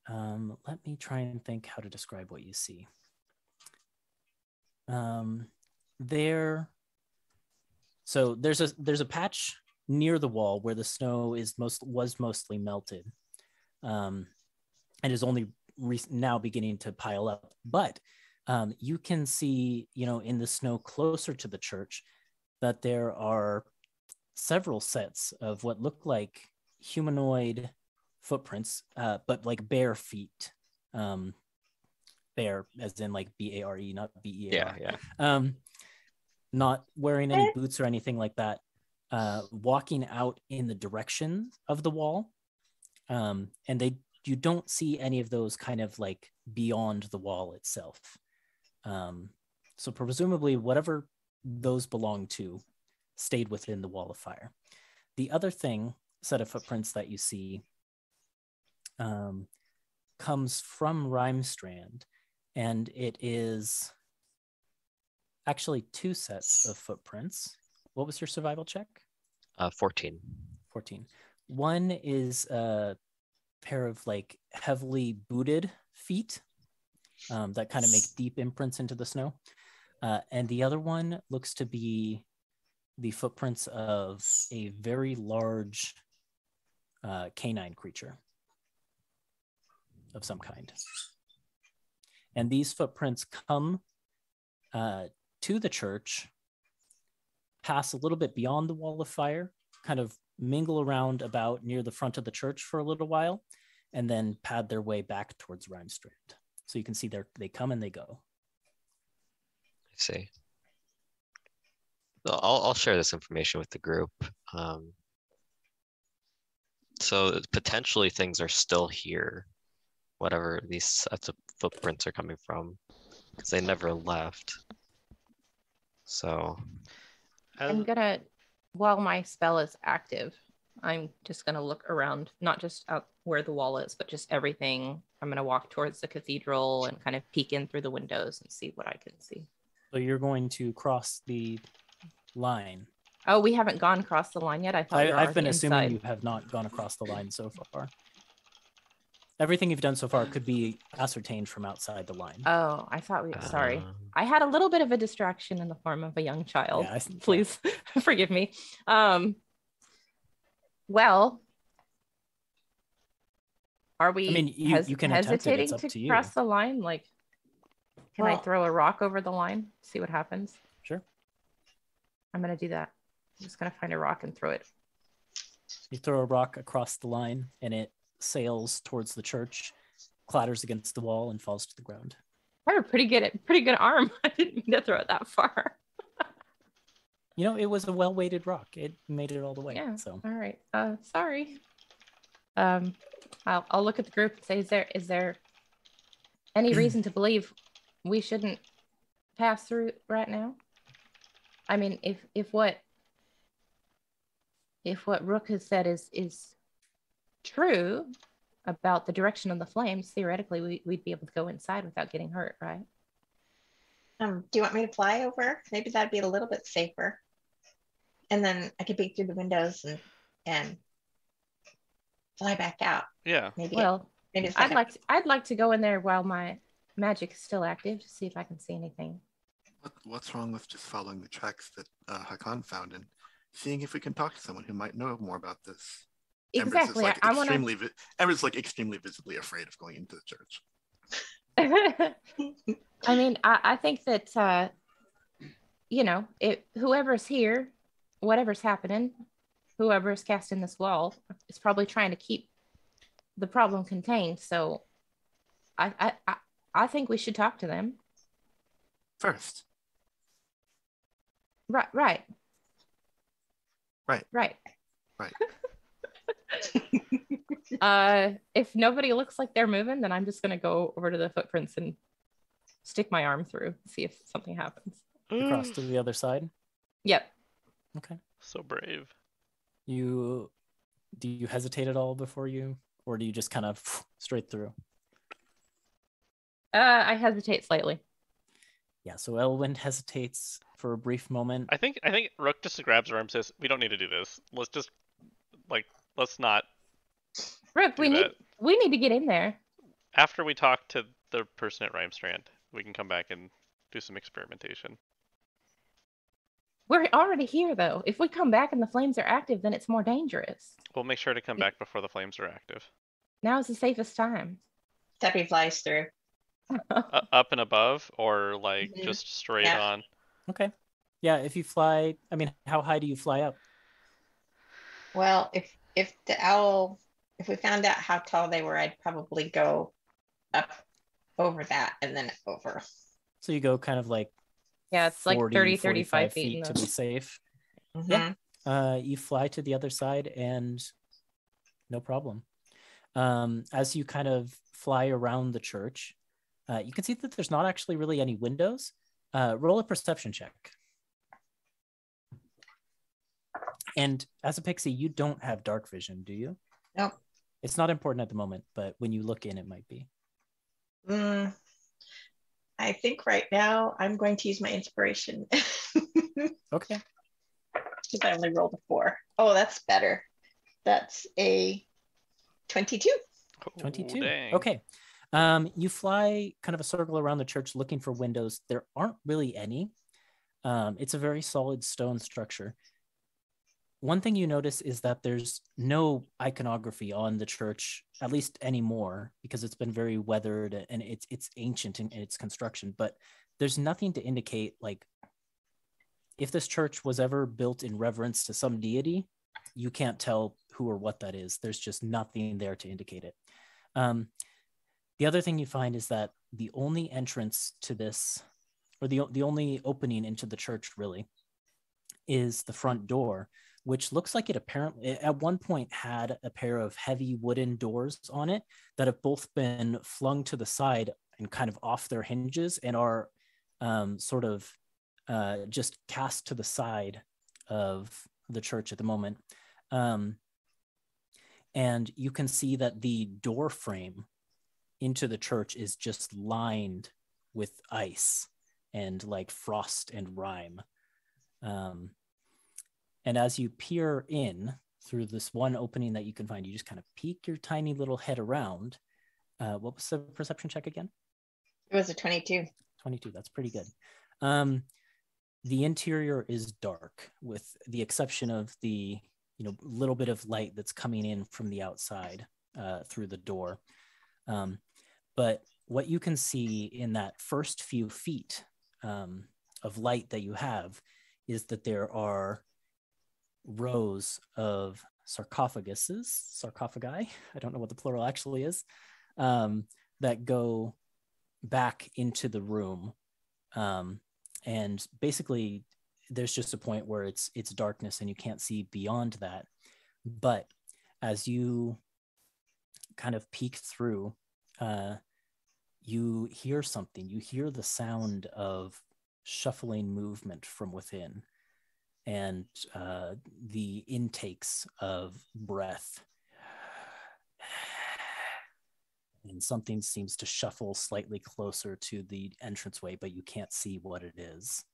Let me try and think how to describe what you see. So there's a patch near the wall where the snow was mostly melted, and is only now beginning to pile up. But you can see, in the snow closer to the church, that there are several sets of what look like humanoid footprints, but like bare feet. Bare as in like B-A-R-E, not B-E-A-R. Yeah. Not wearing any boots or anything like that. Walking out in the direction of the wall. And you don't see any of those kind of like beyond the wall itself. So presumably whatever those belong to stayed within the wall of fire. The other set of footprints that you see comes from Rimestrand, and it is actually two sets of footprints. What was your survival check? 14. 14. One is a pair of like heavily booted feet that kind of make deep imprints into the snow. And the other one looks to be the footprints of a very large canine creature of some kind. And these footprints come to the church, pass a little bit beyond the wall of fire, kind of mingle around about near the front of the church for a little while, and then pad their way back towards Rimestrand. So you can see they come and they go. I see. I'll share this information with the group. So potentially things are still here, whatever these sets of footprints are coming from, because they never left. So I'm gonna, while my spell is active, I'm just gonna look around, not just out where the wall is, but just everything. I'm gonna walk towards the cathedral and kind of peek in through the windows and see what I can see. So you're going to cross the line. Oh, we haven't gone across the line yet. I thought I've been assuming inside. you have not gone across the line so far. Everything you've done so far could be ascertained from outside the line. Oh, I thought sorry. I had a little bit of a distraction in the form of a young child. Yeah, Please forgive me. Well, are we you can hesitating attempt it. It's up to you. cross the line? Like, can I throw a rock over the line? See what happens? Sure. I'm going to do that. I'm just going to find a rock and throw it. You throw a rock across the line and it sails towards the church, clatters against the wall, and falls to the ground. I have a pretty good arm. I didn't mean to throw it that far. It was a well-weighted rock. It made it all the way. Yeah. So. All right. Sorry. I'll look at the group and say, is there any reason to believe we shouldn't pass through right now? I mean, if what Rook has said is true about the direction of the flames, theoretically we'd be able to go inside without getting hurt, right? Do you want me to fly over? Maybe that'd be a little bit safer. And then I could peek through the windows and fly back out. Yeah. Maybe I'd like to go in there while my magic is still active to see if I can see anything. What's wrong with just following the tracks that Hakan found and seeing if we can talk to someone who might know more about this? Exactly. Ember's like extremely visibly afraid of going into the church. I mean, I think that whoever's here, whatever's happening, whoever's casting this wall is probably trying to keep the problem contained. So I think we should talk to them first. Right. If nobody looks like they're moving, then I'm just gonna go over to the footprints and stick my arm through, see if something happens. Across to the other side? Yep. Okay. So brave. Do you hesitate at all before you, or do you just kind of straight through? I hesitate slightly. Yeah, so Elwind hesitates for a brief moment. I think Rook just grabs her arm and says, "We don't need to do this. Let's not." Rook, we need to get in there. After we talk to the person at Rimestrand, we can come back and do some experimentation. We're already here, though. If we come back and the flames are active, then it's more dangerous. We'll make sure to come back before the flames are active. Now is the safest time. Debbie flies through. Up and above, or just straight on? Okay. Yeah, if you fly, I mean, how high do you fly up? Well, if we found out how tall they were, I'd probably go up over that and then over. So you go kind of it's 40, like 35 feet to be safe. Mm-hmm. Yeah. You fly to the other side and no problem. As you kind of fly around the church, you can see that there's not actually really any windows. Roll a perception check. And as a pixie, you don't have dark vision, do you? Nope. It's not important at the moment, but when you look in, it might be. I think right now I'm going to use my inspiration. Okay. Because I only rolled a 4. Oh, that's better. That's a 22. 22. Dang. Okay. You fly kind of a circle around the church looking for windows. There aren't really any. It's a very solid stone structure. One thing you notice is that there's no iconography on the church, at least anymore, because it's been very weathered and it's ancient in its construction. But there's nothing to indicate, if this church was ever built in reverence to some deity, you can't tell who or what that is. There's just nothing there to indicate it. The other thing you find is that the only entrance to this, or the only opening into the church really, is the front door, which looks like it apparently at one point had a pair of heavy wooden doors on it that have both been flung to the side and kind of off their hinges and are sort of just cast to the side of the church at the moment. And you can see that the door frame into the church is just lined with ice and like frost and rime. And as you peer in through this one opening that you can find, you just kind of peek your tiny little head around. What was the perception check again? It was a 22. 22, that's pretty good. The interior is dark with the exception of the little bit of light that's coming in from the outside through the door. But what you can see in that first few feet of light that you have is that there are rows of sarcophagi, I don't know what the plural actually is, that go back into the room. And basically there's just a point where it's darkness and you can't see beyond that. But as you kind of peek through, you hear something. You hear the sound of shuffling movement from within and the intakes of breath. And something seems to shuffle slightly closer to the entranceway, but you can't see what it is.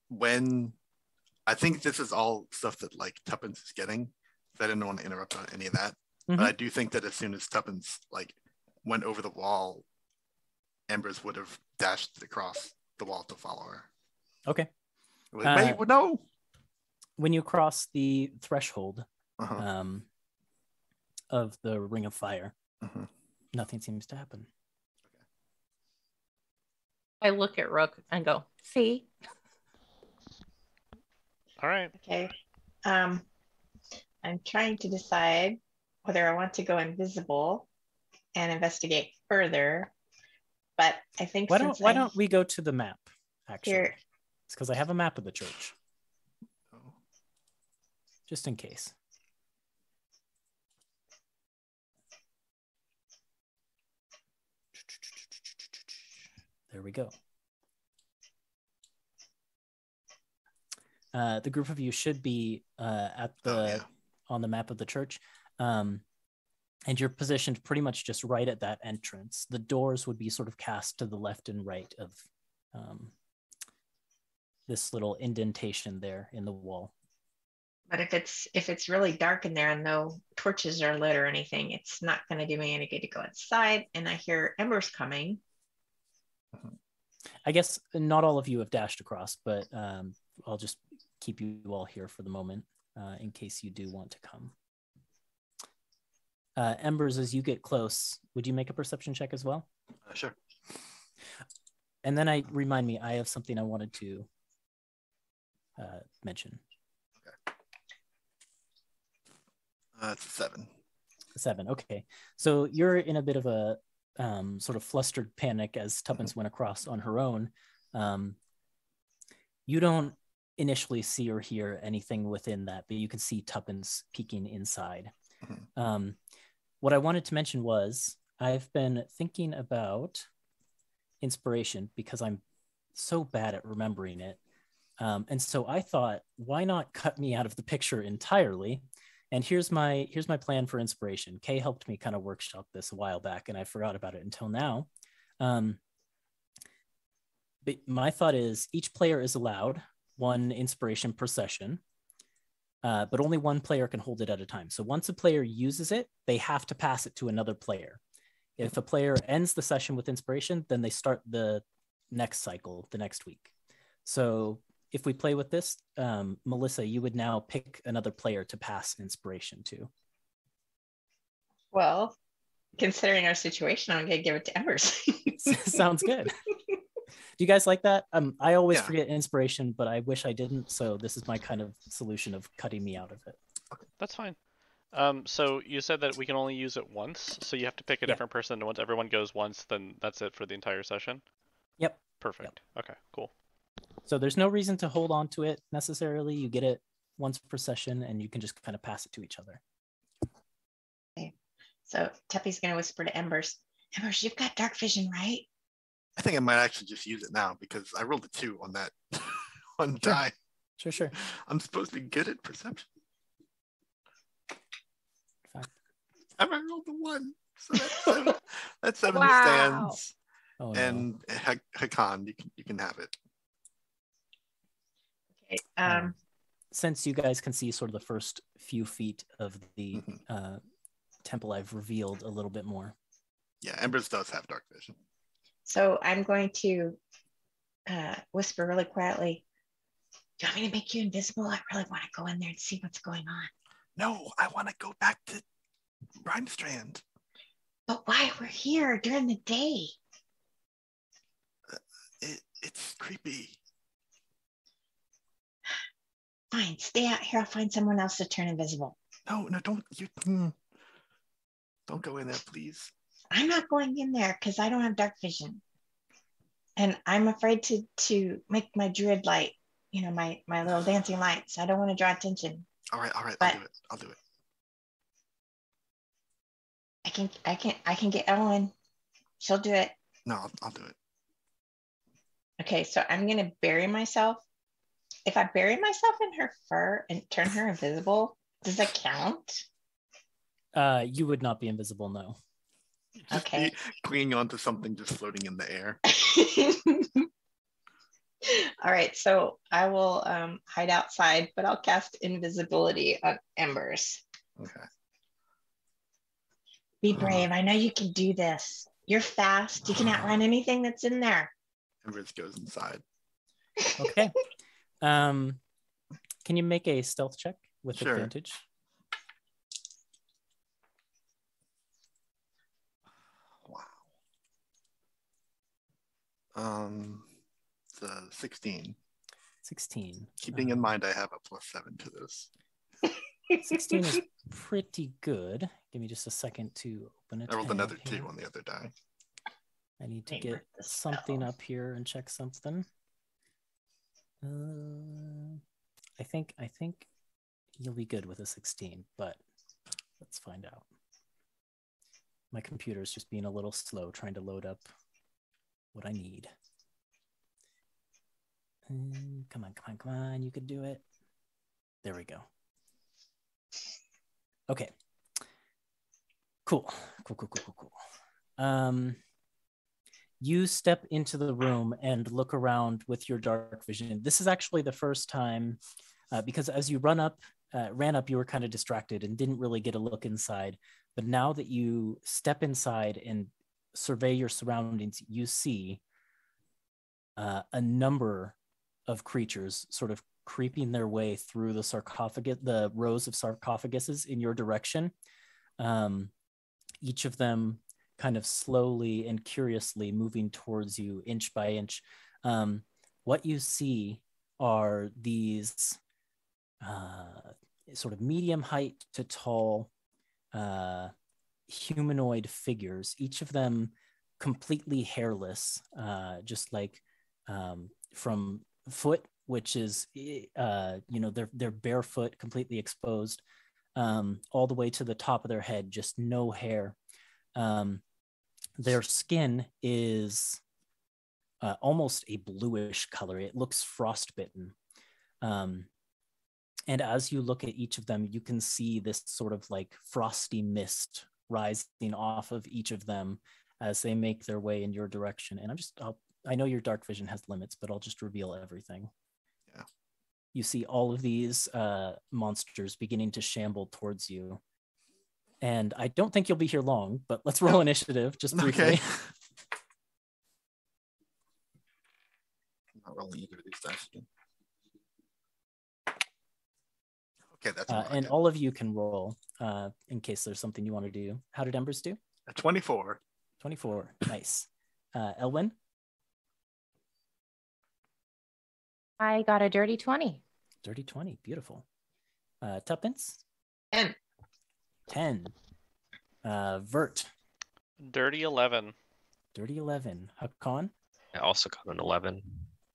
When I think this is all stuff that like Tuppence is getting, so I didn't want to interrupt on any of that. But I do think that as soon as Tuppence like went over the wall, Embers would have dashed across the wall to follow her. Okay. Wait, no. When you cross the threshold of the Ring of Fire, nothing seems to happen. I look at Rook and go, see? All right. Okay. I'm trying to decide whether I want to go invisible and investigate further, but I think why don't we go to the map, actually? Here. It's because I have a map of the church. Just in case. There we go. The group of you should be on the map of the church. And you're positioned pretty much just right at that entrance. The doors would be sort of cast to the left and right of this little indentation there in the wall. But if it's really dark in there and no torches are lit or anything, it's not going to do me any good to go inside. And I hear Embers coming. I guess not all of you have dashed across, but I'll just keep you all here for the moment in case you do want to come. Embers, as you get close, would you make a perception check as well? Sure. And then remind me, I have something I wanted to mention. Okay. It's a 7. 7, okay. So you're in a bit of a sort of flustered panic as Tuppence went across on her own. You don't initially see or hear anything within that, but you can see Tuppence peeking inside. What I wanted to mention was I've been thinking about inspiration because I'm so bad at remembering it. And so I thought, why not cut me out of the picture entirely? And here's my plan for inspiration. Kay helped me kind of workshop this a while back, and I forgot about it until now. But my thought is each player is allowed 1 inspiration per session, but only 1 player can hold it at a time. So once a player uses it, they have to pass it to another player. If a player ends the session with inspiration, then they start the next cycle the next week. So if we play with this, Melissa, you would now pick another player to pass inspiration to. Well, considering our situation, I'm going to give it to Embers. Sounds good. Do you guys like that? I always forget inspiration, but I wish I didn't. So this is my kind of solution of cutting me out of it. That's fine. So you said that we can only use it once, so you have to pick a different person, and once everyone goes once, then that's it for the entire session? Yep. Perfect. Yep. Okay, cool. So there's no reason to hold on to it necessarily. You get it once per session, and you can just kind of pass it to each other. Okay. So Tuppy's going to whisper to Embers, Embers, you've got dark vision, right? I think I might actually just use it now because I rolled a 2 on that one die. Sure. I'm supposed to be good at perception. Fine. I rolled a 1. So that's 7 Wow. stands. Oh, And Hakan, you can have it. Okay. Since you guys can see sort of the first few feet of the temple, I've revealed a little bit more. Yeah, Embers does have dark vision. So I'm going to whisper really quietly, do you want me to make you invisible? I really want to go in there and see what's going on. No, I want to go back to Rimestrand. But why? We're here during the day. It's creepy. Fine, stay out here. I'll find someone else to turn invisible. No, don't go in there, please. I'm not going in there because I don't have dark vision. And I'm afraid to make my druid light, my little dancing lights. I don't want to draw attention. All right, but I'll do it. I can get Ellen. She'll do it. No, I'll do it. Okay, so I'm gonna bury myself. If I bury myself in her fur and turn her invisible, does that count? You would not be invisible, no. Okay. Clinging onto something just floating in the air. All right, so I will hide outside, but I'll cast invisibility on Embers. Okay. Be brave. I know you can do this. You're fast. You can outrun anything that's in there. Embers goes inside. Okay. Can you make a stealth check with advantage? Wow. It's 16. 16. Keeping in mind I have a +7 to this. 16 is pretty good. Give me just a second to open it. I rolled another 2 on the other die. I need to get something up here and check something. I think you'll be good with a 16, but let's find out. My computer's just being a little slow trying to load up what I need. Come on, you could do it. There we go. Okay. Cool. You step into the room and look around with your dark vision. This is actually the first time, because as you ran up, you were kind of distracted and didn't really get a look inside. But now that you step inside and survey your surroundings, you see a number of creatures sort of creeping their way through the rows of sarcophaguses in your direction. Each of them kind of slowly and curiously moving towards you inch by inch. What you see are these sort of medium height to tall humanoid figures, each of them completely hairless, just like from foot, which is, they're barefoot, completely exposed, all the way to the top of their head, just no hair. Their skin is almost a bluish color. It looks frostbitten. And as you look at each of them, you can see this sort of like frosty mist rising off of each of them as they make their way in your direction. And I know your dark vision has limits, but I'll just reveal everything. Yeah. You see all of these monsters beginning to shamble towards you. And I don't think you'll be here long, but let's roll initiative just briefly. Okay. I'm not rolling either of these dice again. Okay, that's and all of you can roll in case there's something you want to do. How did Embers do? A 24. 24. Nice. Elwyn? I got a dirty 20. Dirty 20. Beautiful. Tuppence? 10. 10. Vert. Dirty 11. Dirty 11. Hakan. I also got an 11.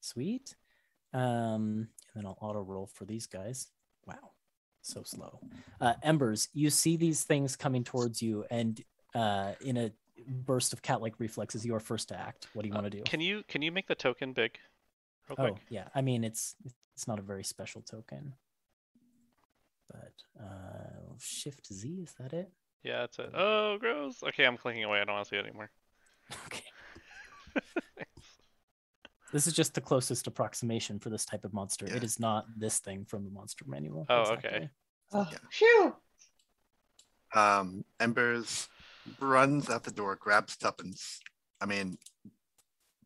Sweet. And then I'll auto roll for these guys. Wow, so slow. Embers, you see these things coming towards you, and in a burst of cat-like reflexes, you are first to act. What do you want to do? Can you make the token big? Real quick? Yeah. I mean, it's not a very special token. But Shift Z, is that it? Yeah, it's it. Oh, gross. Okay, I'm clicking away. I don't want to see it anymore. Okay. This is just the closest approximation for this type of monster. Yeah. It is not this thing from the monster manual. Oh, okay. Oh, Yeah. phew. Embers runs out the door, grabs Tuppence. I mean,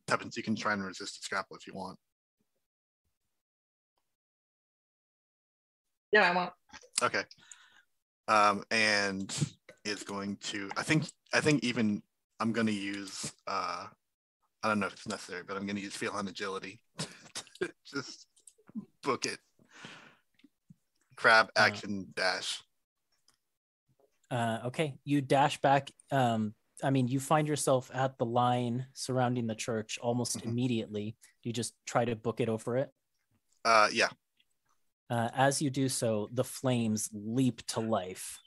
Tuppence, you can try and resist a scrapple if you want. No, I won't. Okay. And is going to. I think even I'm going to use. I don't know if it's necessary, but I'm going to use feel on agility to just book it. Crab action dash. Okay, you dash back. I mean, you find yourself at the line surrounding the church almost immediately. Do you just try to book it over it? Yeah. As you do so, the flames leap to life.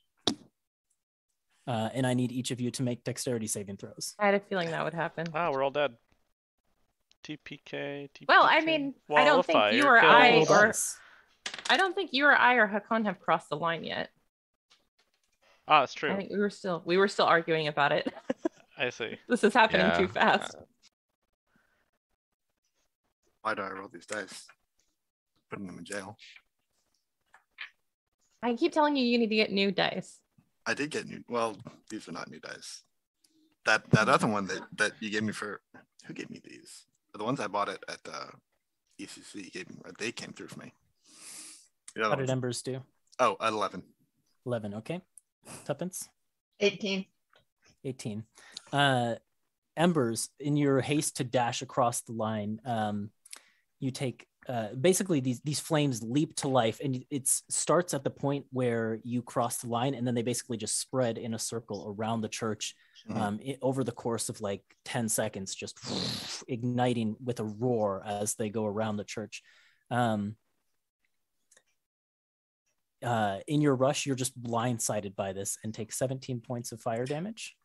And I need each of you to make dexterity saving throws. I had a feeling that would happen. Wow, we're all dead. TPK. Well, I mean, I don't think you or I or Hakan have crossed the line yet. Ah, that's true. I think we were still arguing about it. I see. This is happening too fast. Why do I roll these dice? Putting them in jail. I keep telling you need to get new dice. I did get new. Well, these are not new dice. That other one that you gave me for. Who gave me these? The ones I bought at ECC gave me. They came through for me. How did Embers do? Oh, at 11. 11. Okay. Tuppence. 18. 18. Embers, in your haste to dash across the line, you take basically these flames leap to life, and it starts at the point where you cross the line, and then they basically just spread in a circle around the church over the course of like 10 seconds, just igniting with a roar as they go around the church. In your rush, you're just blindsided by this and take 17 points of fire damage.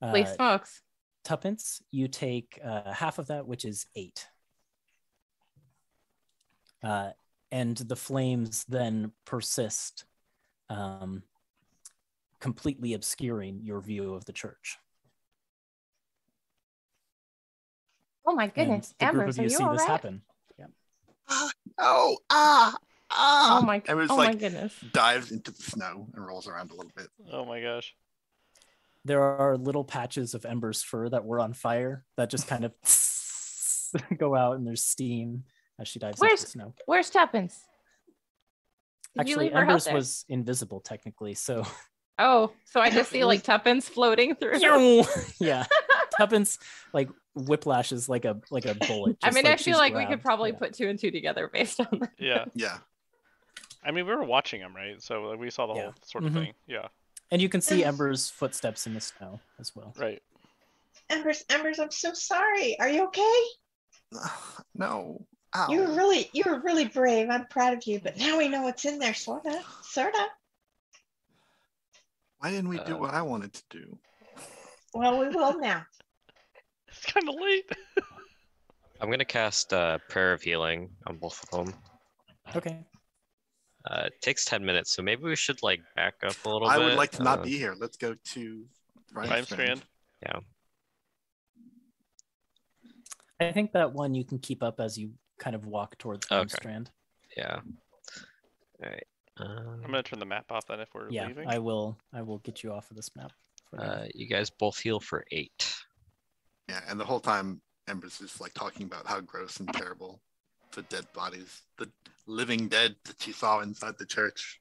Holy smokes. Tuppence, you take half of that, which is 8. And the flames then persist, completely obscuring your view of the church. Oh my goodness. And the group Embers, of you are you see all this right? happen. Yeah. Oh, Oh my like, goodness. dives into the snow and rolls around a little bit. Oh my gosh. There are little patches of Ember's fur that were on fire that just kind of go out, and there's steam as she dives into the snow. Where's Tuppence? Actually, Ember's was invisible technically, so. Oh, so I just see like Tuppence floating through. Yeah, Tuppence like whiplashes like a bullet. I mean, like I feel like we grabbed. could probably put 2 and 2 together based on that. Yeah. Yeah. I mean, we were watching him, right? So we saw the whole sort of thing. Yeah. And you can see Ember's footsteps in the snow as well. Right. Embers, I'm so sorry. Are you okay? No. Ow. You were really brave. I'm proud of you. But now we know what's in there, sorta. Why didn't we do what I wanted to do? Well, we will now. It's kind of late. I'm gonna cast Prayer of Healing on both of them. Okay. It takes 10 minutes, so maybe we should like back up a little bit. I would like to not be here. Let's go to Rimestrand. Yeah. I think that one you can keep up as you kind of walk towards Rimestrand. Yeah. All right. I'm gonna turn the map off then if we're leaving. I will get you off of this map. You guys both heal for 8. Yeah, and the whole time Ember's just like talking about how gross and terrible the dead bodies, the living dead that she saw inside the church.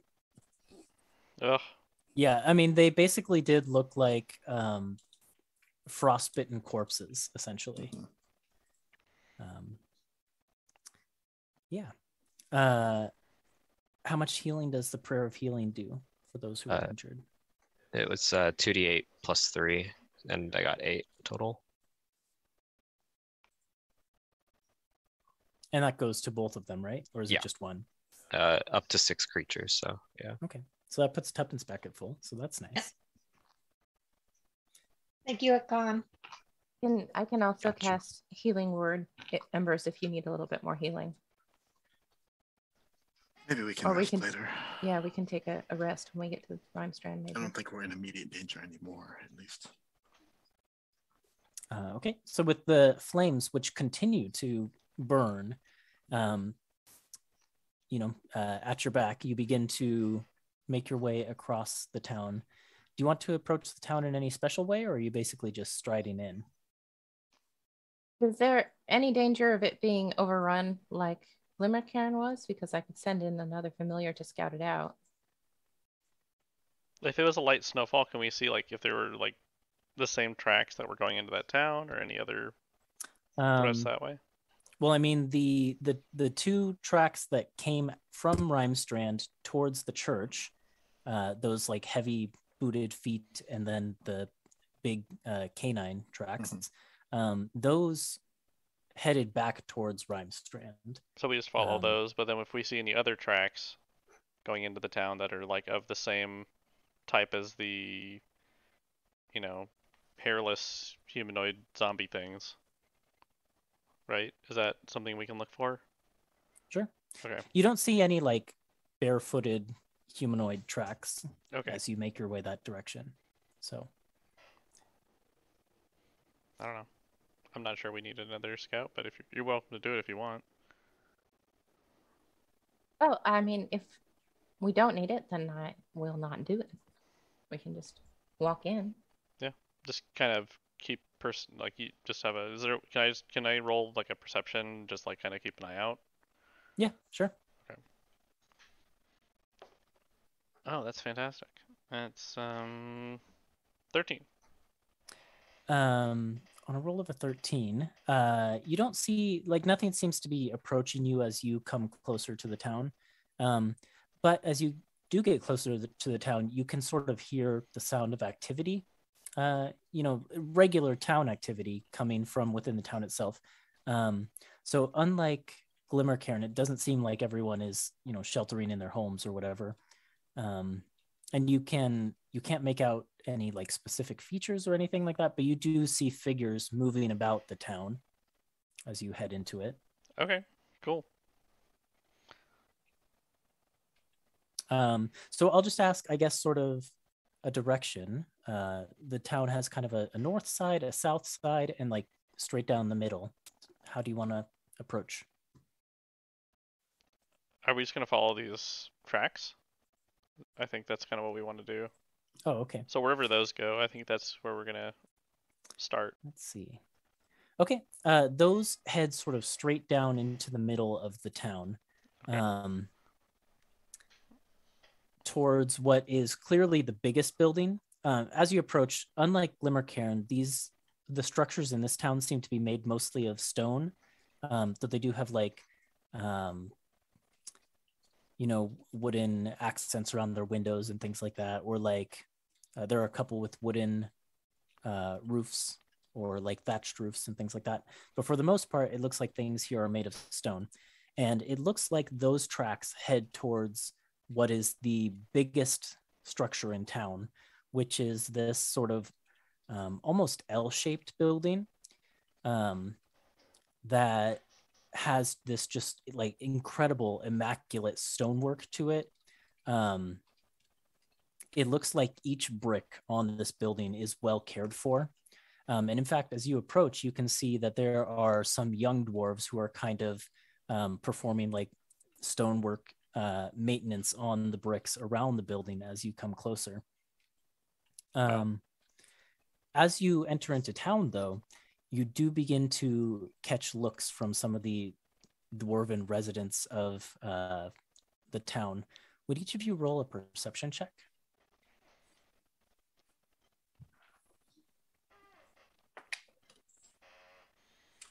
Ugh. Yeah, I mean, they basically did look like frostbitten corpses, essentially. Yeah. How much healing does the Prayer of Healing do for those who are injured? It was 2d8 plus 3, and I got 8 total. And that goes to both of them, right? Or is Yeah. it just one? Up to 6 creatures, so yeah. Okay. So that puts Tuppence back at full, so that's nice. Thank you, Akon. And I can also Gotcha. cast Healing Word at Embers if you need a little bit more healing. Maybe we can Or we rest can- later. Yeah, we can take a rest when we get to Rimestrand, maybe. I don't think we're in immediate danger anymore, at least. Okay, so with the flames which continue to burn, at your back, you begin to make your way across the town. Do you want to approach the town in any special way, or are you basically just striding in? Is there any danger of it being overrun like Rimestrand was? Because I could send in another familiar to scout it out. If it was a light snowfall, can we see like if there were like the same tracks that were going into that town or any other threats that way? Well, I mean, the 2 tracks that came from Rimestrand towards the church, those like heavy booted feet, and then the big canine tracks, those headed back towards Rimestrand. So we just follow those, but then if we see any other tracks going into the town that are like of the same type as the, hairless humanoid zombie things, right? Is that something we can look for? Sure. Okay. You don't see any like barefooted humanoid tracks as you make your way that direction. So I don't know. I'm not sure we need another scout, but if you're welcome to do it if you want. Oh, I mean, if we don't need it, then I will not do it. We can just walk in. Yeah, just kind of keep you just have a. Can I roll like a perception, just like kind of keep an eye out? Yeah, sure. Okay. Oh, that's fantastic. That's 13. On a roll of a 13, you don't see, like, nothing seems to be approaching you as you come closer to the town. But as you do get closer to the town, you can sort of hear the sound of activity, regular town activity coming from within the town itself. So unlike Glimmercairn, it doesn't seem like everyone is, sheltering in their homes or whatever. And you can't make out any like specific features or anything like that, but you do see figures moving about the town as you head into it. Okay, cool. So I'll just ask, I guess, sort of a direction. The town has kind of a north side, a south side, and like straight down the middle. How do you want to approach? Are we just going to follow these tracks? I think that's kind of what we want to do. Oh, okay. So wherever those go, I think that's where we're going to start. Let's see. Okay. Those head sort of straight down into the middle of the town. Okay. Towards what is clearly the biggest building. As you approach, unlike Glimmercairn, the structures in this town seem to be made mostly of stone, though they do have like wooden accents around their windows and things like that, or like there are a couple with wooden roofs or like thatched roofs and things like that. But for the most part, it looks like things here are made of stone. And it looks like those tracks head towards what is the biggest structure in town, which is this sort of almost L-shaped building that has this just like incredible, immaculate stonework to it. It looks like each brick on this building is well cared for. And in fact, as you approach, you can see that there are some young dwarves who are kind of performing like stonework maintenance on the bricks around the building as you come closer. As you enter into town, though, you do begin to catch looks from some of the dwarven residents of the town. Would each of you roll a perception check?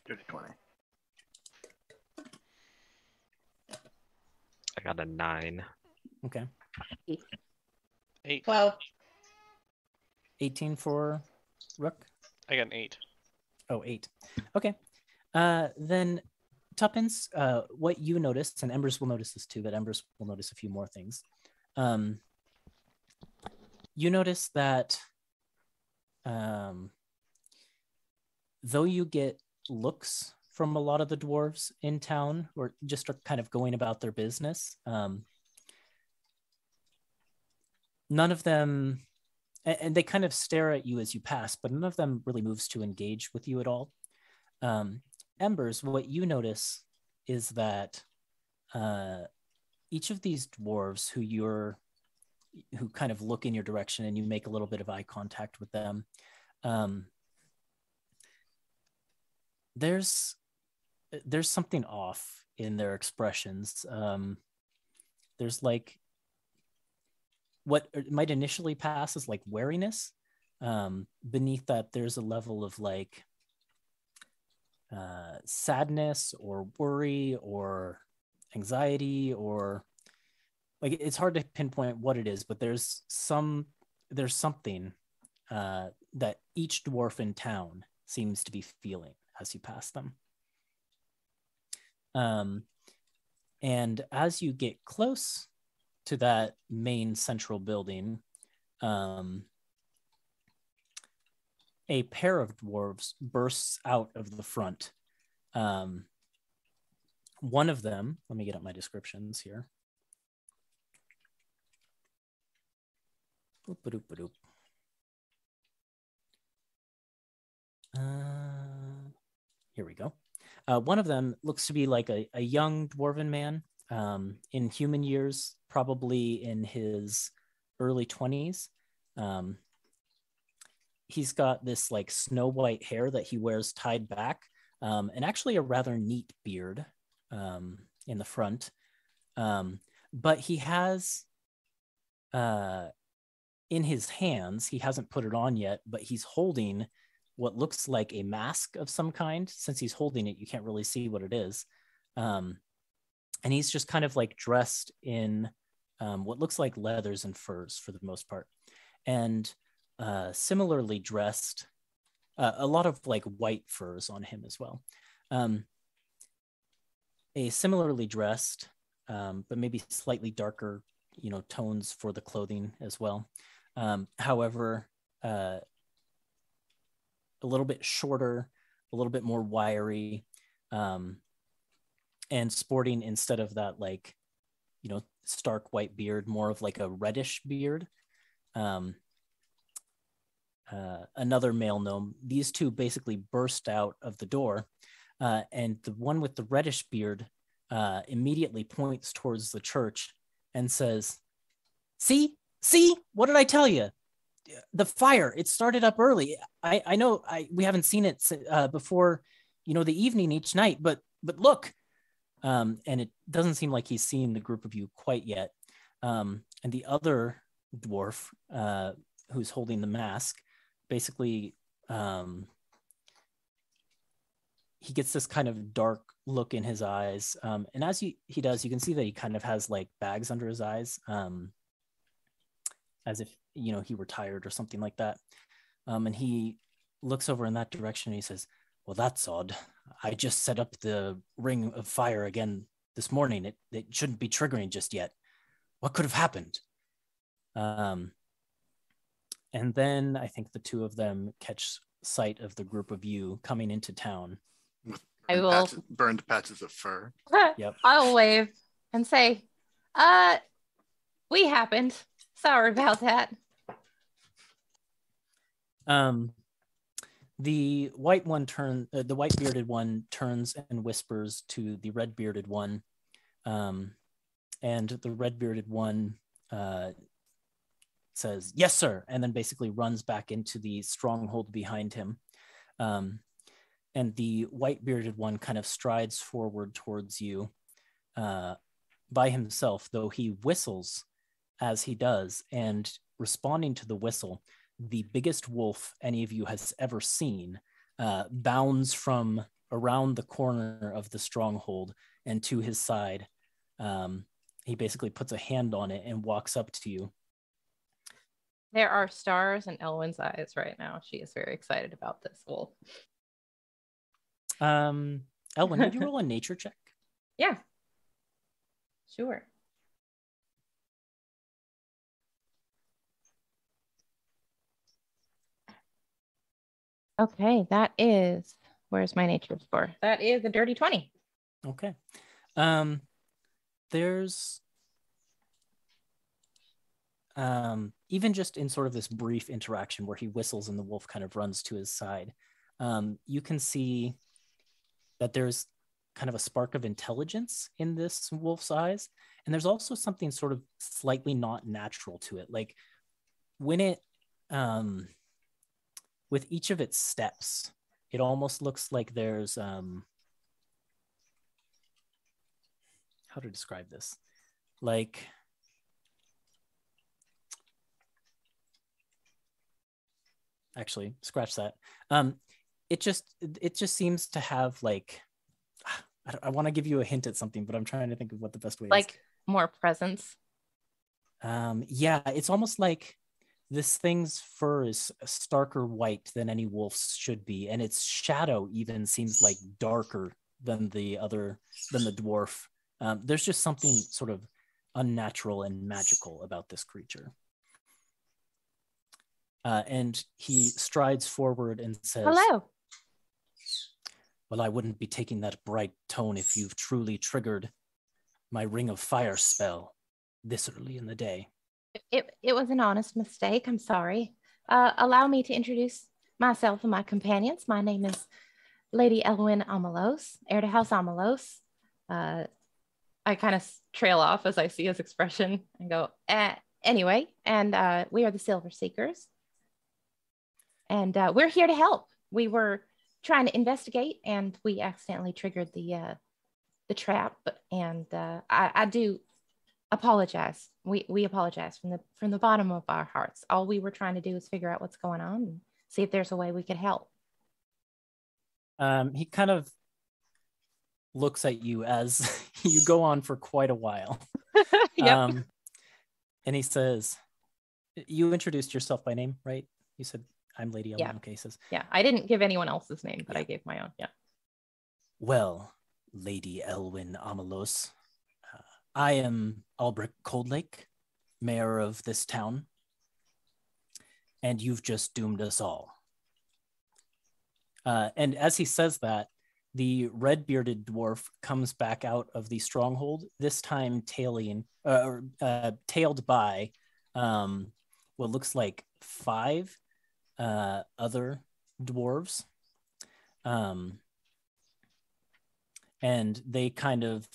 Dirty 20. I got a 9. Okay. 8. 12. 18 for Rook. I got an 8. Oh, 8. Okay. Then Tuppence, what you noticed, and Embers will notice this too, but Embers will notice a few more things. You notice that though you get looks from a lot of the dwarves in town, or just are kind of going about their business, none of them, and they kind of stare at you as you pass, but none of them really moves to engage with you at all. Embers, what you notice is that each of these dwarves who kind of look in your direction and you make a little bit of eye contact with them, there's something off in their expressions. There's like what might initially pass as like wariness. Beneath that, there's a level of like sadness or worry or anxiety, or like it's hard to pinpoint what it is, but there's something that each dwarf in town seems to be feeling as you pass them. And as you get close to that main central building, a pair of dwarves bursts out of the front. One of them, let me get up my descriptions here. Boop-a-doop-a-doop. Here we go. One of them looks to be like a young dwarven man in human years, probably in his early 20s. He's got this like snow white hair that he wears tied back, and actually a rather neat beard in the front. But he has in his hands, he hasn't put it on yet, but he's holding what looks like a mask of some kind. Since he's holding it, you can't really see what it is. And he's just kind of like dressed in what looks like leathers and furs for the most part. And similarly dressed, a lot of like white furs on him as well. A similarly dressed, but maybe slightly darker, tones for the clothing as well. However, a little bit shorter, a little bit more wiry, and sporting, instead of that like, stark white beard, more of like a reddish beard. Another male gnome. These two basically burst out of the door, and the one with the reddish beard immediately points towards the church and says, see, what did I tell you? The fire, it started up early. I know we haven't seen it before, the evening each night, but look. And it doesn't seem like he's seen the group of you quite yet. And the other dwarf who's holding the mask, basically, he gets this kind of dark look in his eyes. And as he does, you can see that he kind of has like bags under his eyes, as if, he were tired or something like that. And he looks over in that direction and he says, well, that's odd. I just set up the ring of fire again this morning. It shouldn't be triggering just yet. What could have happened? And then I think the two of them catch sight of the group of you coming into town. I will burned patches of fur. Yep. I'll wave and say, we happened. Sorry about that. The white bearded one turns and whispers to the red bearded one, and the red bearded one says, yes, sir, and then basically runs back into the stronghold behind him. And the white bearded one kind of strides forward towards you by himself, though he whistles as he does, and responding to the whistle, the biggest wolf any of you has ever seen bounds from around the corner of the stronghold and to his side. He basically puts a hand on it and walks up to you. There are stars in Elwyn's eyes right now. She is very excited about this wolf. Elwyn, would you roll a nature check? Yeah. Sure. Okay, that is, where's my nature score? That is a dirty 20. Okay. There's even just in sort of this brief interaction where he whistles and the wolf kind of runs to his side, you can see that there's kind of a spark of intelligence in this wolf's eyes. And there's also something sort of slightly not natural to it. Like when it, with each of its steps, it almost looks like there's, how to describe this? Like, actually, scratch that. It just seems to have like, I want to give you a hint at something, but I'm trying to think of what the best way is. Like more presence. Yeah, it's almost like this thing's fur is starker white than any wolf's should be, and its shadow even seems like darker than the dwarf. There's just something sort of unnatural and magical about this creature. And he strides forward and says, "Hello." Well, I wouldn't be taking that bright tone if you've truly triggered my ring of fire spell this early in the day. It was an honest mistake. I'm sorry. Allow me to introduce myself and my companions. My name is Lady Elwyn Amalos, heir to House Amalos. I kind of trail off as I see his expression and go, anyway, and we are the Silver Seekers. And we're here to help. We were trying to investigate and we accidentally triggered the trap. And I do apologize. We apologize from the bottom of our hearts. All we were trying to do is figure out what's going on and see if there's a way we could help. He kind of looks at you as you go on for quite a while. Yep. And he says, you introduced yourself by name, right? You said, I'm Lady Elwyn. Yeah. Okay, he says. Yeah, I didn't give anyone else's name, but I gave my own. Yeah. Well, Lady Elwyn Amalos, I am Albrecht Coldlake, mayor of this town, and you've just doomed us all. And as he says that, the red-bearded dwarf comes back out of the stronghold, this time tailed by what looks like 5 other dwarves. And they kind of,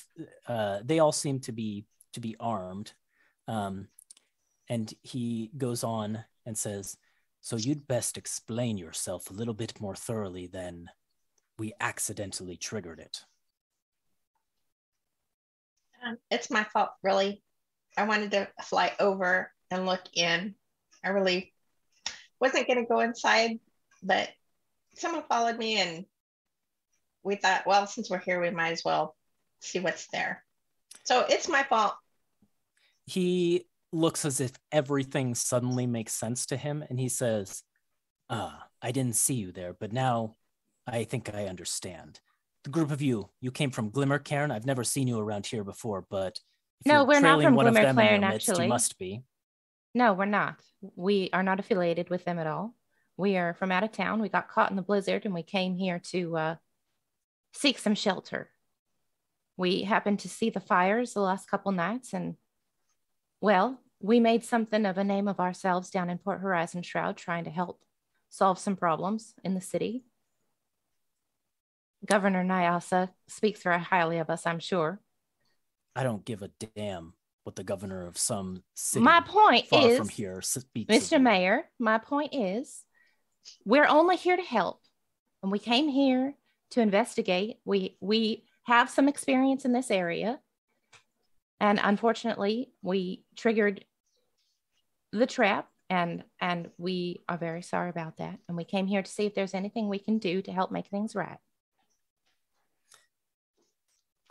they all seem to be armed. And he goes on and says, so you'd best explain yourself a little bit more thoroughly than we accidentally triggered it. It's my fault, really. I wanted to fly over and look in. I really wasn't going to go inside, but someone followed me and we thought, well, since we're here, we might as well see what's there. So it's my fault. He looks as if everything suddenly makes sense to him, and he says, I didn't see you there, but now I think I understand. The group of you came from Glimmercairn. I've never seen you around here before, but if No, you're we're not trailing from one of them in Glimmercairn, your midst, actually. you must be. No, we're not. We are not affiliated with them at all. We are from out of town. We got caught in the blizzard and we came here to seek some shelter. We happened to see the fires the last couple nights and, well, we made something of a name of ourselves down in Port Horizon Shroud trying to help solve some problems in the city. Governor Nyasa speaks very highly of us, I'm sure. I don't give a damn what the governor of some city My point far is, from here speaks Mr. of you. Mayor, my point is, we're only here to help. And we came here to investigate. We have some experience in this area. And unfortunately, we triggered the trap and we are very sorry about that. And we came here to see if there's anything we can do to help make things right.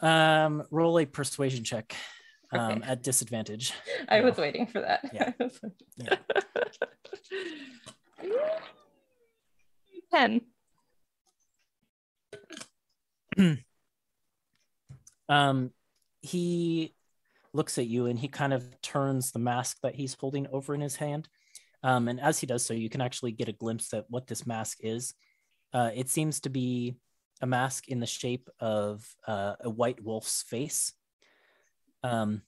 Roll a persuasion check. at disadvantage. I was waiting for that. Yeah. Yeah. 10. He looks at you and he kind of turns the mask that he's holding over in his hand. And as he does so, you can actually get a glimpse at what this mask is. It seems to be a mask in the shape of a white wolf's face. And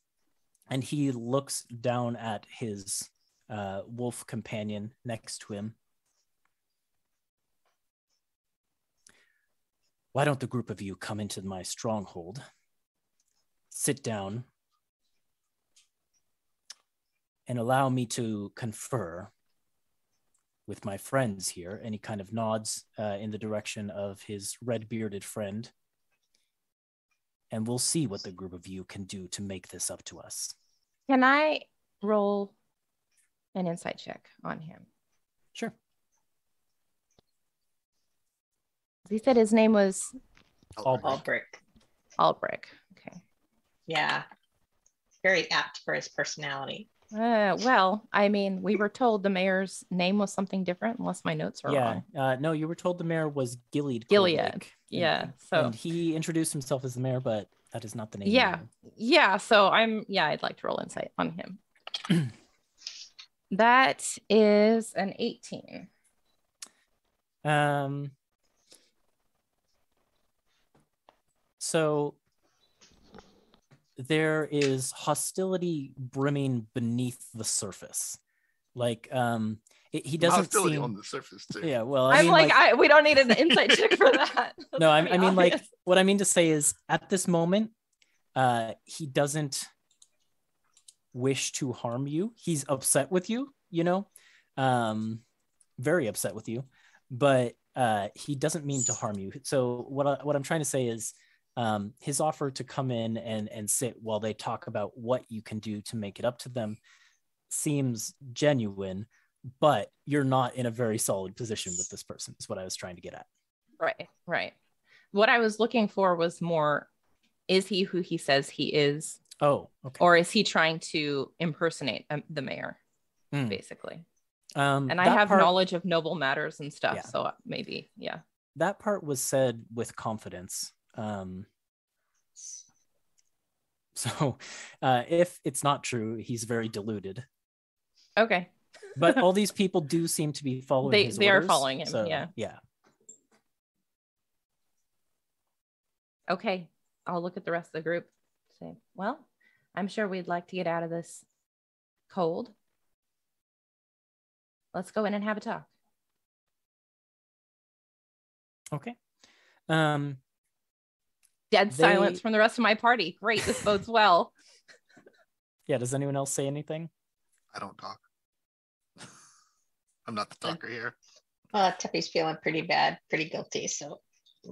he looks down at his wolf companion next to him. Why don't the group of you come into my stronghold, sit down, and allow me to confer with my friends here? And he kind of nods in the direction of his red-bearded friend. And we'll see what the group of you can do to make this up to us. Can I roll an insight check on him? Sure. He said his name was Albrecht. Albrecht. Okay. Yeah. Very apt for his personality. Well, I mean, we were told the mayor's name was something different, unless my notes are wrong. No, you were told the mayor was Gilead. Yeah. So and he introduced himself as the mayor, but that is not the name. Yeah. So I'd like to roll insight on him. That is an 18. So there is hostility brimming beneath the surface. Like, he doesn't hostility seem on the surface too. Yeah, well, I'm like we don't need an insight check for that. No, I mean, like, what I mean to say is, at this moment, he doesn't wish to harm you. He's upset with you, very upset with you, but he doesn't mean to harm you. So what I'm trying to say is, his offer to come in and sit while they talk about what you can do to make it up to them seems genuine, but you're not in a very solid position with this person, is what I was trying to get at. Right. What I was looking for was more, is he who he says he is? Oh, okay. Or is he trying to impersonate the mayor, basically? And I have knowledge of noble matters and stuff, so maybe, yeah. That part was said with confidence. So if it's not true, he's very deluded. Okay. But all these people do seem to be following his orders. They are following him, so, yeah. Okay, I'll look at the rest of the group. Say, well, I'm sure we'd like to get out of this cold. Let's go in and have a talk. Okay. Dead silence from the rest of my party. Great, this bodes well. Yeah, does anyone else say anything? I don't talk. I'm not the talker here. Teppy's feeling pretty bad, pretty guilty, so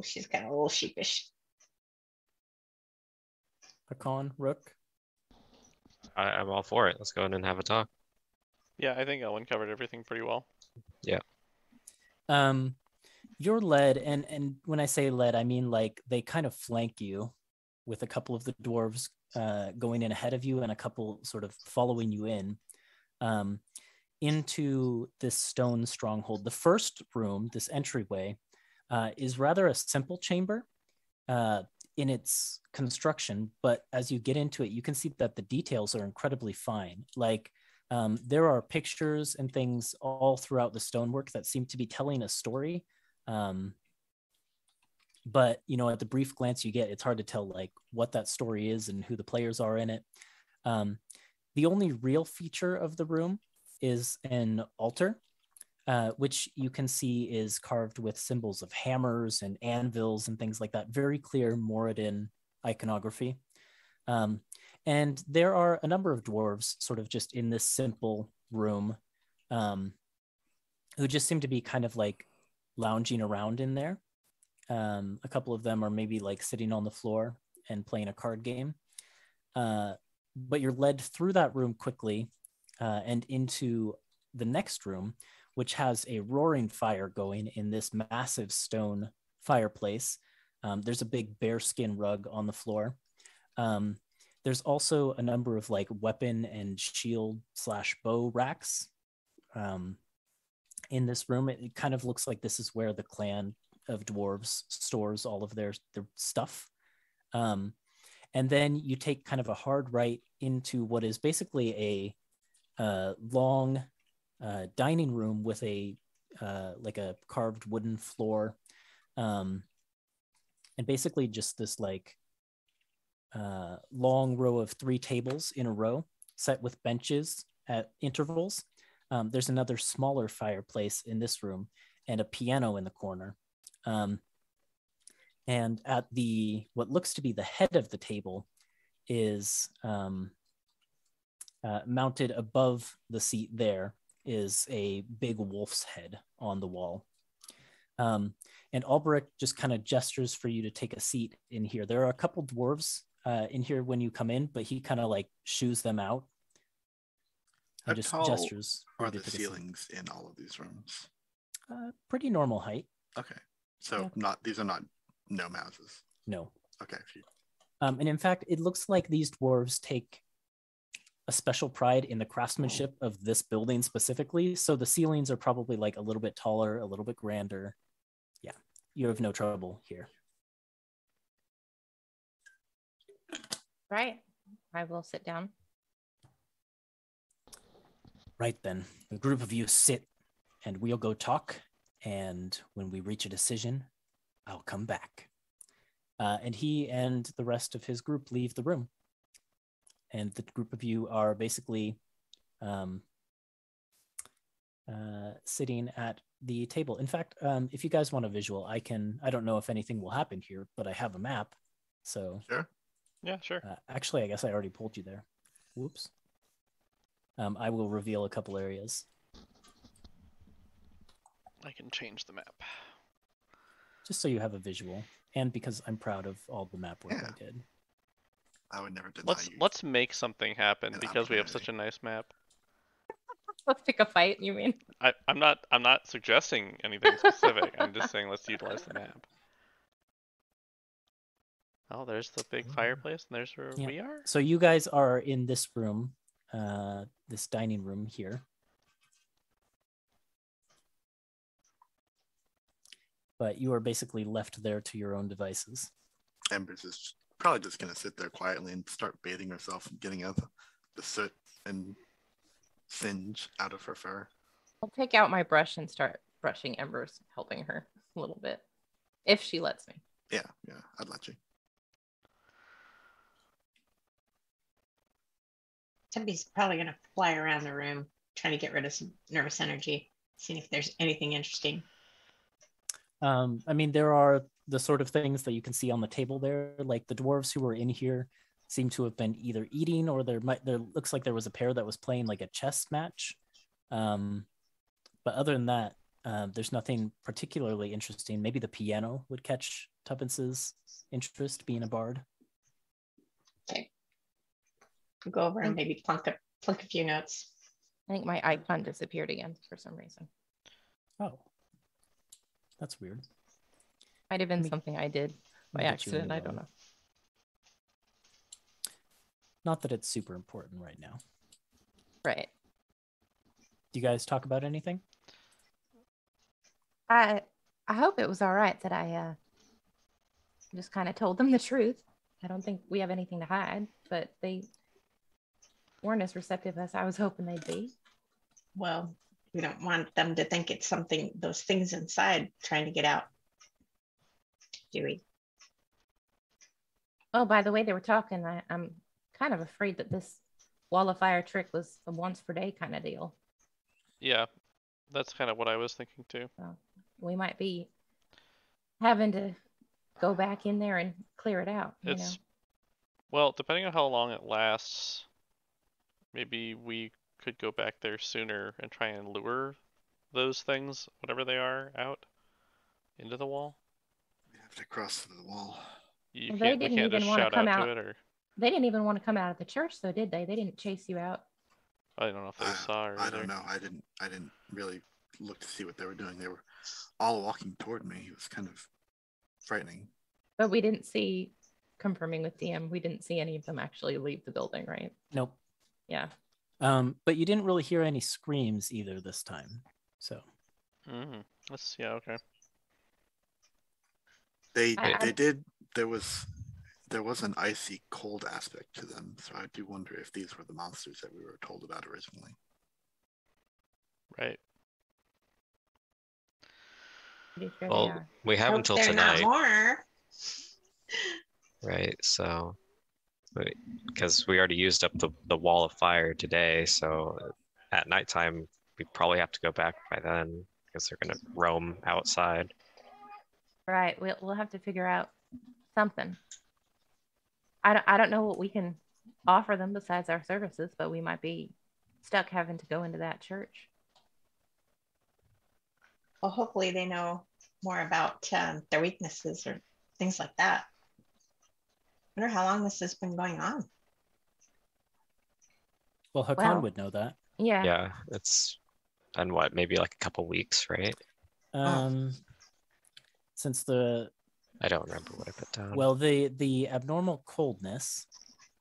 she's kind of a little sheepish. Hakan, Rook? I'm all for it. Let's go in and have a talk. Yeah, I think Ellen covered everything pretty well. Yeah. You're led, and when I say led, I mean like they kind of flank you with a couple of the dwarves going in ahead of you and a couple sort of following you in into this stone stronghold. The first room, this entryway, is rather a simple chamber in its construction, but as you get into it, you can see that the details are incredibly fine. Like there are pictures and things all throughout the stonework that seem to be telling a story. But at the brief glance you get, it's hard to tell like what that story is and who the players are in it. The only real feature of the room is an altar, which you can see is carved with symbols of hammers and anvils and things like that. Very clear Moradin iconography. And there are a number of dwarves sort of just in this simple room who just seem to be kind of like lounging around in there. A couple of them are maybe like sitting on the floor and playing a card game. But you're led through that room quickly and into the next room, which has a roaring fire going in this massive stone fireplace. There's a big bearskin rug on the floor. There's also a number of like weapon and shield / bow racks in this room. It kind of looks like this is where the clan of dwarves stores all of their stuff. And then you take kind of a hard right into what is basically a long dining room with a like a carved wooden floor, and basically just this like long row of 3 tables in a row set with benches at intervals. There's another smaller fireplace in this room and a piano in the corner. And at the what looks to be the head of the table is mounted above the seat there is a big wolf's head on the wall. And Albrecht just kind of gestures for you to take a seat in here. There are a couple dwarves in here when you come in, but he kind of like shoos them out. How just tall gestures. are the ceilings in all of these rooms? Pretty normal height. Okay, so these are not gnome houses. No. Okay. And in fact, it looks like these dwarves take a special pride in the craftsmanship of this building specifically. So the ceilings are probably like a little bit taller, a little bit grander. Yeah, you have no trouble here. Right. I will sit down. Right then, the group of you sit and we'll go talk. And when we reach a decision, I'll come back. And he and the rest of his group leave the room. And the group of you are basically sitting at the table. In fact, if you guys want a visual, I don't know if anything will happen here, but I have a map. So sure. Yeah, sure. Actually, I guess I already pulled you there. Whoops. I will reveal a couple areas. I can change the map. Just so you have a visual. And because I'm proud of all the map work I did. I would never deny you. Let's make something happen because we have such a nice map. Let's pick a fight, you mean? I'm not suggesting anything specific. I'm just saying let's utilize the map. Oh, there's the big fireplace, and there's where we are. So you guys are in this room, this dining room here. But you are basically left there to your own devices. Ember's is probably just going to sit there quietly and start bathing herself and getting out the soot and singe out of her fur. I'll take out my brush and start brushing Ember's, helping her a little bit. If she lets me. Yeah, I'd let you. Somebody's probably going to fly around the room trying to get rid of some nervous energy, seeing if there's anything interesting. I mean, there are the sort of things that you can see on the table there. Like the dwarves who were in here seem to have been either eating or there looks like there was a pair that was playing like a chess match. But other than that, there's nothing particularly interesting. Maybe the piano would catch Tuppence's interest, being a bard. Okay. I'll go over and maybe plunk a few notes. I think my icon disappeared again for some reason. Oh. That's weird. Might have been something I did by accident. I don't know. Not that it's super important right now. Right. Do you guys talk about anything? I hope it was all right that I just kind of told them the truth. I don't think we have anything to hide, but they weren't as receptive as I was hoping they'd be. Well, we don't want them to think it's something, those things inside trying to get out. Do we? Oh, by the way, they were talking. I'm kind of afraid that this wall of fire trick was a once per day kind of deal. Yeah, that's kind of what I was thinking too. So we might be having to go back in there and clear it out. Well, depending on how long it lasts, maybe we could go back there sooner and try and lure those things, whatever they are, out into the wall. We have to cross the wall. They didn't even want to come out. They didn't even want to come out of the church, though, did they? They didn't chase you out. I don't know if they saw her. I don't know. I didn't really look to see what they were doing. They were all walking toward me. It was kind of frightening. But we didn't see confirming with DM, we didn't see any of them actually leave the building, right? Nope. Yeah. But you didn't really hear any screams either this time. So. Yeah. Okay. They did. There was an icy cold aspect to them, so I do wonder if these were the monsters that we were told about originally. Right. Pretty sure Well, they are. we have until They're tonight, not more. right? So, because we already used up the wall of fire today, so at nighttime we probably have to go back by then because they're gonna roam outside. Right. We'll have to figure out something. I don't know what we can offer them besides our services, but we might be stuck having to go into that church. Well, hopefully they know more about their weaknesses or things like that. I wonder how long this has been going on. Well, Hakan would know that. Yeah. Yeah, it's been what, maybe like a couple weeks, right? Since the I don't remember what I put down. Well, the abnormal coldness,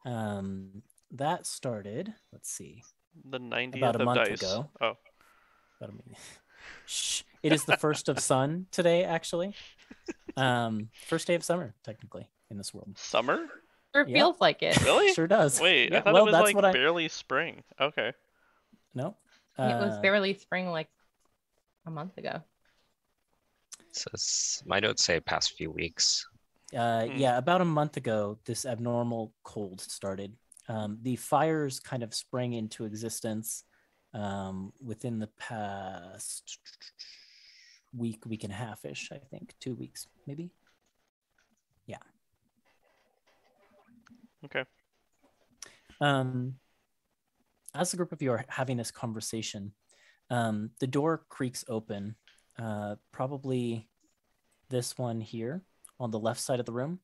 that started, let's see, The 90th about a of month dice. ago. Oh. About a month. Shh. It is the first of sun today, actually. First day of summer, technically, in this world. Summer? Sure feels like it. Really? Sure does. Wait, Yeah, I thought well, it was that's like what barely spring. Okay. No. It was barely spring like a month ago. Says my notes say past few weeks. Yeah, about a month ago, this abnormal cold started. The fires kind of sprang into existence within the past week and a half-ish, I think. 2 weeks, maybe. Yeah. Okay. As the group of you are having this conversation, the door creaks open. Probably this one here on the left side of the room,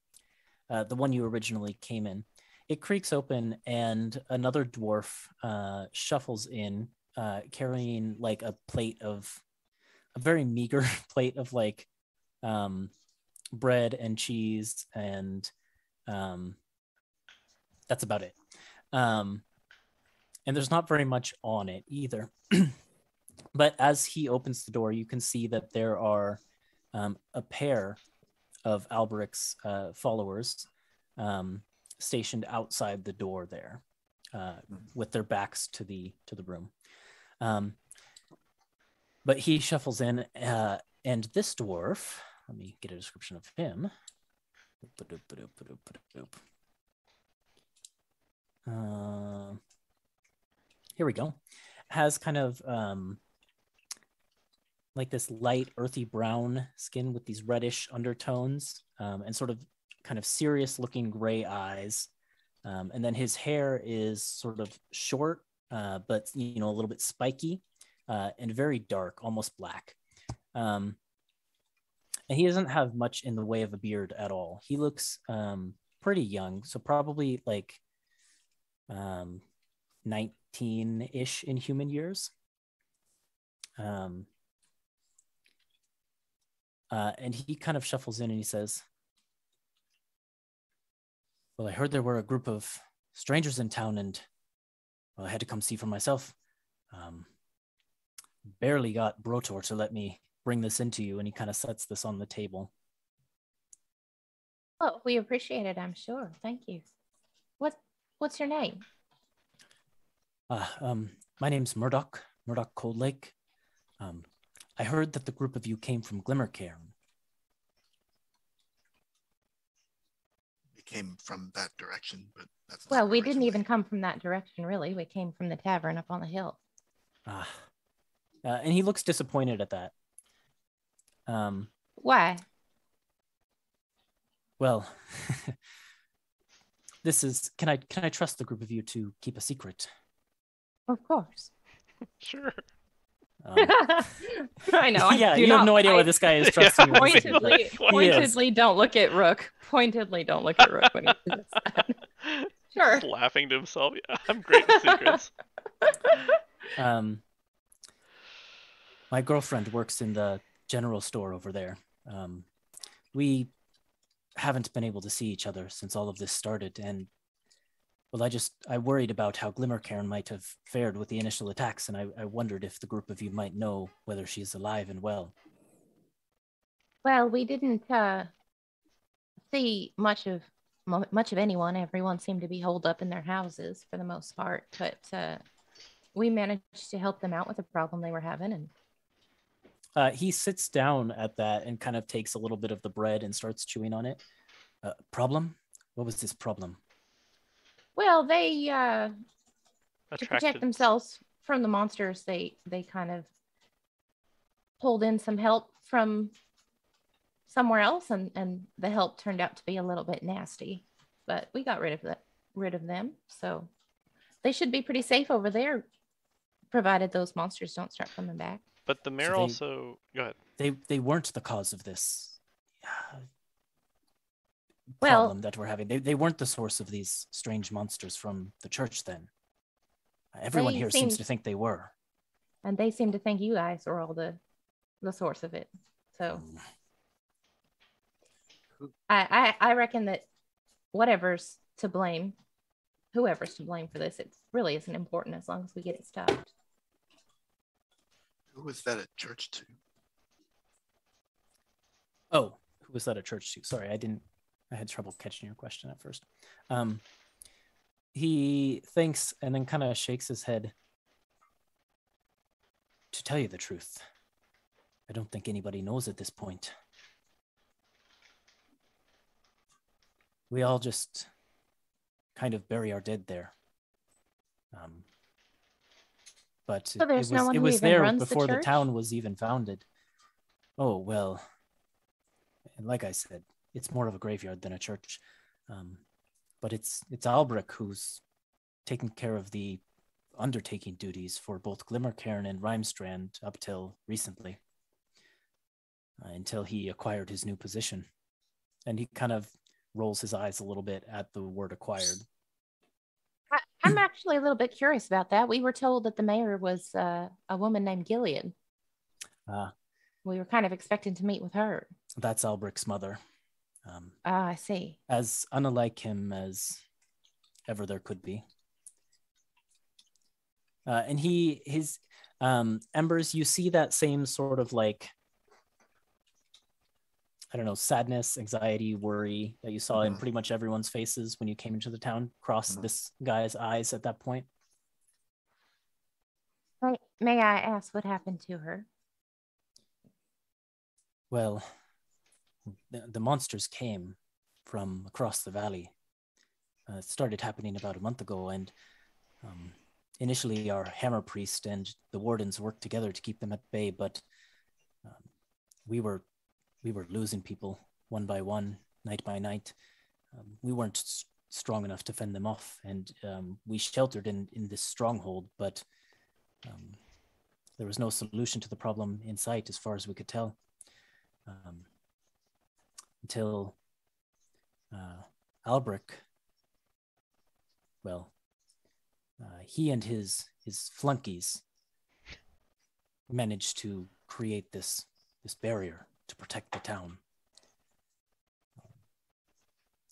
the one you originally came in. It creaks open and another dwarf shuffles in, carrying like a very meager plate of like bread and cheese, and that's about it. And there's not very much on it either. But as he opens the door, you can see that there are a pair of Alberic's followers stationed outside the door there, with their backs to the room. But he shuffles in, and this dwarf, let me get a description of him. Here we go. Has kind of like this light earthy brown skin with these reddish undertones, and sort of kind of serious looking gray eyes. And then his hair is sort of short, but a little bit spiky, and very dark, almost black. And he doesn't have much in the way of a beard at all. He looks pretty young, so probably like 19-ish in human years. And he kind of shuffles in and he says, "Well, I heard there were a group of strangers in town, and well, I had to come see for myself. Barely got Brotor to let me bring this into you," and he kind of sets this on the table. Oh, we appreciate it, I'm sure. Thank you. What's your name? My name's Murdoch Coldlake. I heard that the group of you came from Glimmercairn. We came from that direction, but that's Well, not we didn't originally. even come from that direction, really. We came from the tavern up on the hill. And he looks disappointed at that. Why? Well, can I trust the group of you to keep a secret? Of course. Sure. I know. Yeah, you have no idea why this guy is trusting you. Pointedly don't look at Rook. Pointedly don't look at Rook when he says that. Sure. Just laughing to himself. Yeah, I'm great with secrets. My girlfriend works in the general store over there. We haven't been able to see each other since all of this started, and well, I worried about how Glimmercairn might have fared with the initial attacks, and I wondered if the group of you might know whether she is alive and well. Well, we didn't see much of anyone. Everyone seemed to be holed up in their houses for the most part, but we managed to help them out with the problem they were having. And he sits down at that and kind of takes a little bit of the bread and starts chewing on it. Problem? What was this problem? Well, they to protect themselves from the monsters, they kind of pulled in some help from somewhere else, and the help turned out to be a little bit nasty. But we got rid of them, so they should be pretty safe over there, provided those monsters don't start coming back. But the mayor also go ahead. They weren't the cause of this problem that we're having. They weren't the source of these strange monsters from the church then. Everyone here seems to think they were. And they seem to think you guys are all the source of it. So I reckon that whoever's to blame for this, it really isn't important as long as we get it stopped. Who was that at church to? Oh, who was that at church to? Sorry, I had trouble catching your question at first. He thinks and then kind of shakes his head. To tell you the truth, I don't think anybody knows at this point. We all just kind of bury our dead there. But so it was there before the town was even founded. Oh, well, like I said, it's more of a graveyard than a church. But it's Albrecht who's taken care of the undertaking duties for both Glimmercairn and Rimestrand up till recently, until he acquired his new position. And he kind of rolls his eyes a little bit at the word acquired. I'm actually a little bit curious about that. We were told that the mayor was a woman named Gilead. We were kind of expecting to meet with her. That's Albrecht's mother. I see. As unlike him as ever there could be. And his Embers, you see that same sort of like, I don't know, sadness, anxiety, worry that you saw in pretty much everyone's faces when you came into the town cross this guy's eyes at that point. May I ask what happened to her? Well, the monsters came from across the valley. It started happening about a month ago, and initially our hammer priest and the wardens worked together to keep them at bay, but we were losing people one by one, night by night. We weren't strong enough to fend them off, and we sheltered in this stronghold, but there was no solution to the problem in sight as far as we could tell. Until Albrecht, well, he and his flunkies managed to create this barrier to protect the town.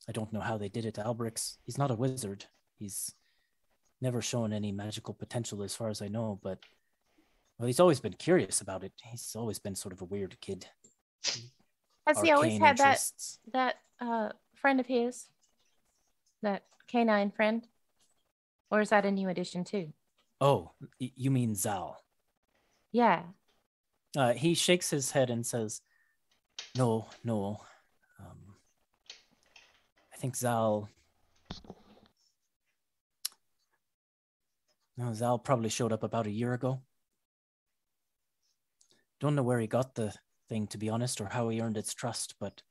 I don't know how they did it. He's not a wizard. He's never shown any magical potential as far as I know, but well, he's always been curious about it. He's always been sort of a weird kid. Has he always had that friend of his, that canine friend? Or is that a new addition too? Oh, you mean Zal? Yeah. He shakes his head and says, No. I think Zal probably showed up about a year ago. Don't know where he got the thing, to be honest, or how he earned its trust, but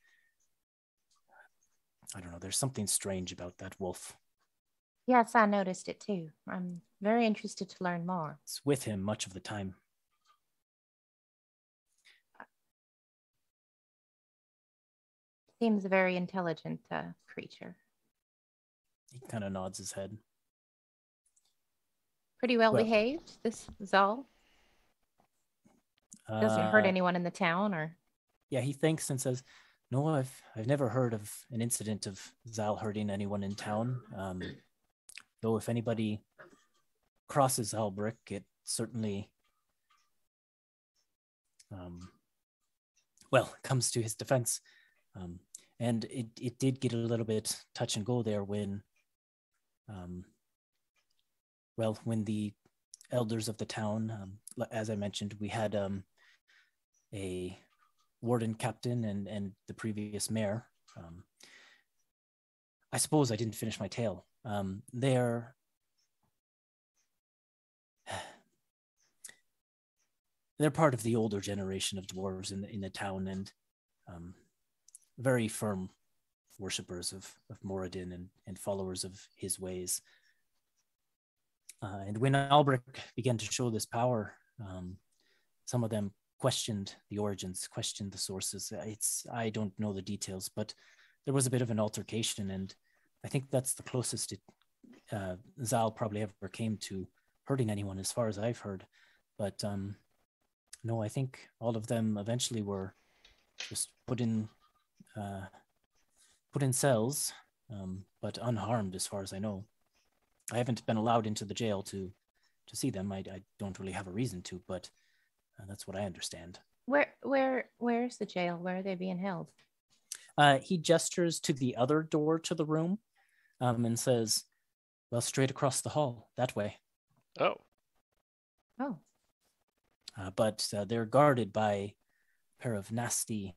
I don't know. There's something strange about that wolf. Yes, I noticed it too. I'm very interested to learn more. It's with him much of the time. Seems a very intelligent creature. He kind of nods his head. Pretty well behaved, this Zal. Doesn't hurt anyone in the town, or? Yeah, he thinks and says, No, I've never heard of an incident of Zal hurting anyone in town. Though if anybody crosses Albric, it certainly comes to his defense. And it did get a little bit touch and go there when the elders of the town, as I mentioned, we had a warden captain and the previous mayor. I suppose I didn't finish my tale. They're part of the older generation of dwarves in the town, and very firm worshippers of Moradin and followers of his ways. And when Albric began to show this power, some of them questioned the origins, questioned the sources. I don't know the details, but there was a bit of an altercation, and I think that's the closest Zal probably ever came to hurting anyone, as far as I've heard. But no, I think all of them eventually were just put in cells, but unharmed, as far as I know. I haven't been allowed into the jail to see them. I don't really have a reason to, but that's what I understand. Where's the jail? Where are they being held? He gestures to the other door to the room, and says, "Well, straight across the hall, that way." Oh. But they're guarded by a pair of nasty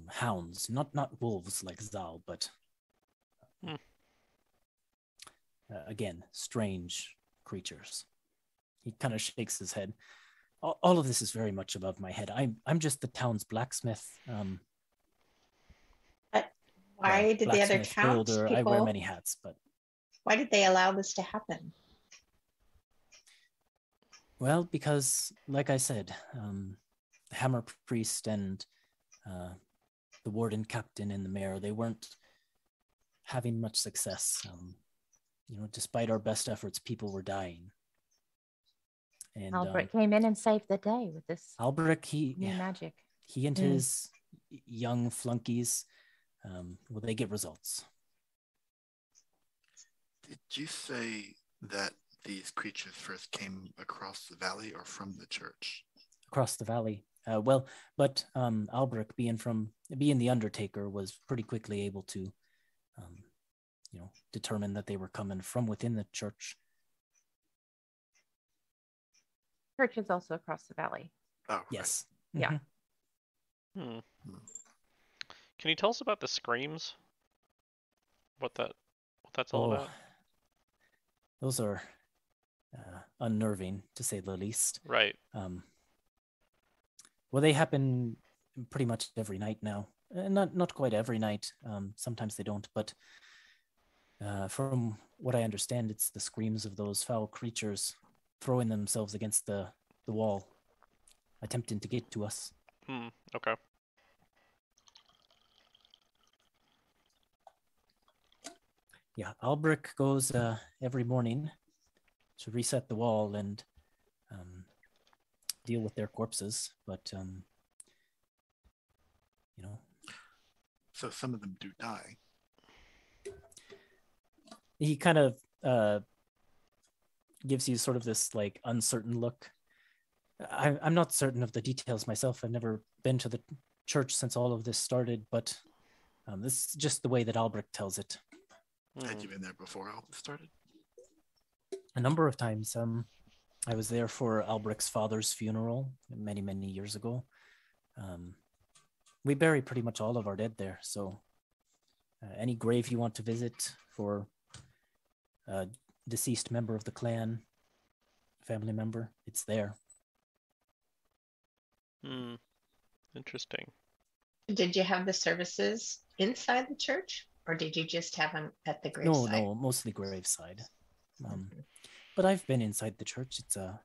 hounds, not wolves like Zal, but again, strange creatures. He kind of shakes his head. All of this is very much above my head. I'm just the town's blacksmith. Why did the other townspeople? I wear many hats, but why did they allow this to happen? Well, because, like I said, the Hammer Priest and the Warden Captain and the Mayor, they weren't having much success. Despite our best efforts, people were dying. And Albric came in and saved the day with this Albric, new magic. He and his young flunkies, they get results. Did you say that these creatures first came across the valley or from the church? Across the valley. But Albric, being the Undertaker, was pretty quickly able to, determine that they were coming from within the church. Church is also across the valley. Oh, right. Yes. Yeah. Can you tell us about the screams? What that's all about? Those are unnerving, to say the least. Right. Well, they happen pretty much every night now. Not quite every night. Sometimes they don't, but from what I understand, it's the screams of those foul creatures throwing themselves against the wall, attempting to get to us. Okay. Yeah, Albric goes every morning to reset the wall and deal with their corpses, but So some of them do die. He kind of gives you sort of this like uncertain look. I'm not certain of the details myself. I've never been to the church since all of this started, but this is just the way that Albric tells it. Had you been there before all this started? A number of times. I was there for Albric's father's funeral many, many years ago. We bury pretty much all of our dead there, so any grave you want to visit for a deceased member of the clan, family member, it's there. Interesting. Did you have the services inside the church, or did you just have them at the graveside? No, mostly graveside. But I've been inside the church. It's a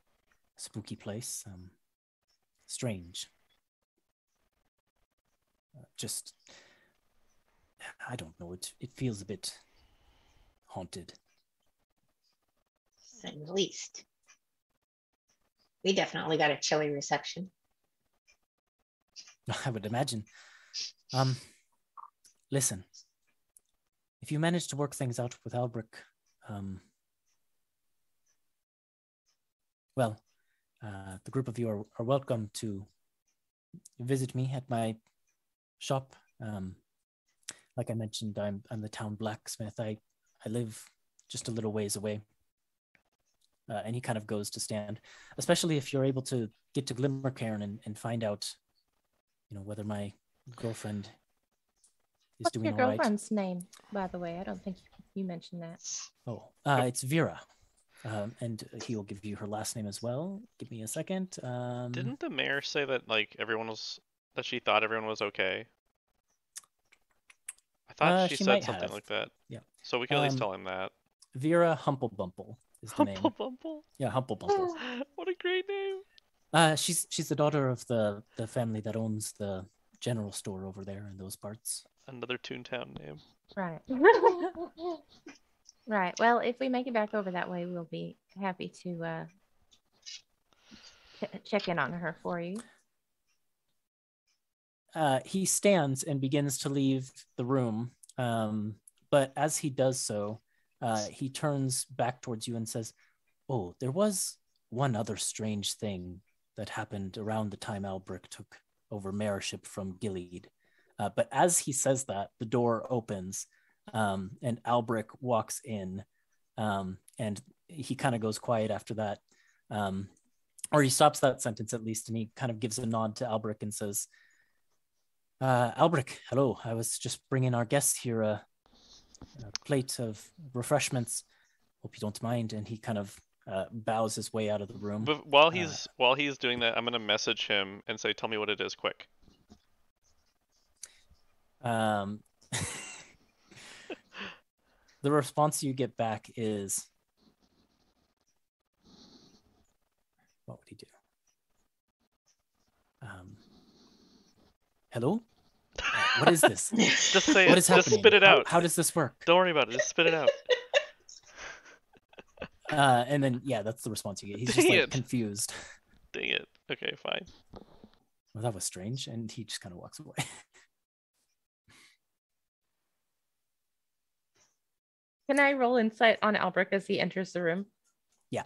spooky place. Strange. I don't know. It feels a bit haunted. At least. We definitely got a chilly reception. I would imagine. Listen, if you manage to work things out with Albrecht, the group of you are welcome to visit me at my shop. Like I mentioned, I'm the town blacksmith. I live just a little ways away. And he kind of goes to stand, especially if you're able to get to Glimmercairn and find out, whether my girlfriend is What's doing your all right. girlfriend's name, by the way? I don't think you mentioned that. Oh, it's Vera. And he will give you her last name as well. Give me a second. Didn't the mayor say that that she thought everyone was okay? I thought she said something like that. Yeah. So we can at least tell him that. Vera Humplebumple is the name. Humplebumple? Yeah, Humplebumple. What a great name. She's the daughter of the family that owns the general store over there in those parts. Another Toontown name. Right. Right. Well, if we make it back over that way, we'll be happy to check in on her for you. He stands and begins to leave the room. But as he does so, he turns back towards you and says, "Oh, there was one other strange thing that happened around the time Albrecht took over mayorship from Gilead." But as he says that, the door opens and Albrecht walks in, and he kind of goes quiet after that. Or he stops that sentence at least, and he kind of gives a nod to Albrecht and says, "Albrecht, hello. I was just bringing our guest here a plate of refreshments. Hope you don't mind." And he kind of bows his way out of the room. But while he's doing that, I'm gonna message him and say, "Tell me what it is, quick." The response you get back is, what would he do? Hello? What is this? Just say What it. is happening? Just spit it out. How does this work? Don't worry about it. Just spit it out. And then, yeah, that's the response you get. He's just like confused. Dang it. Okay, fine. Well, that was strange. And he just kind of walks away. Can I roll insight on Albrecht as he enters the room? Yeah.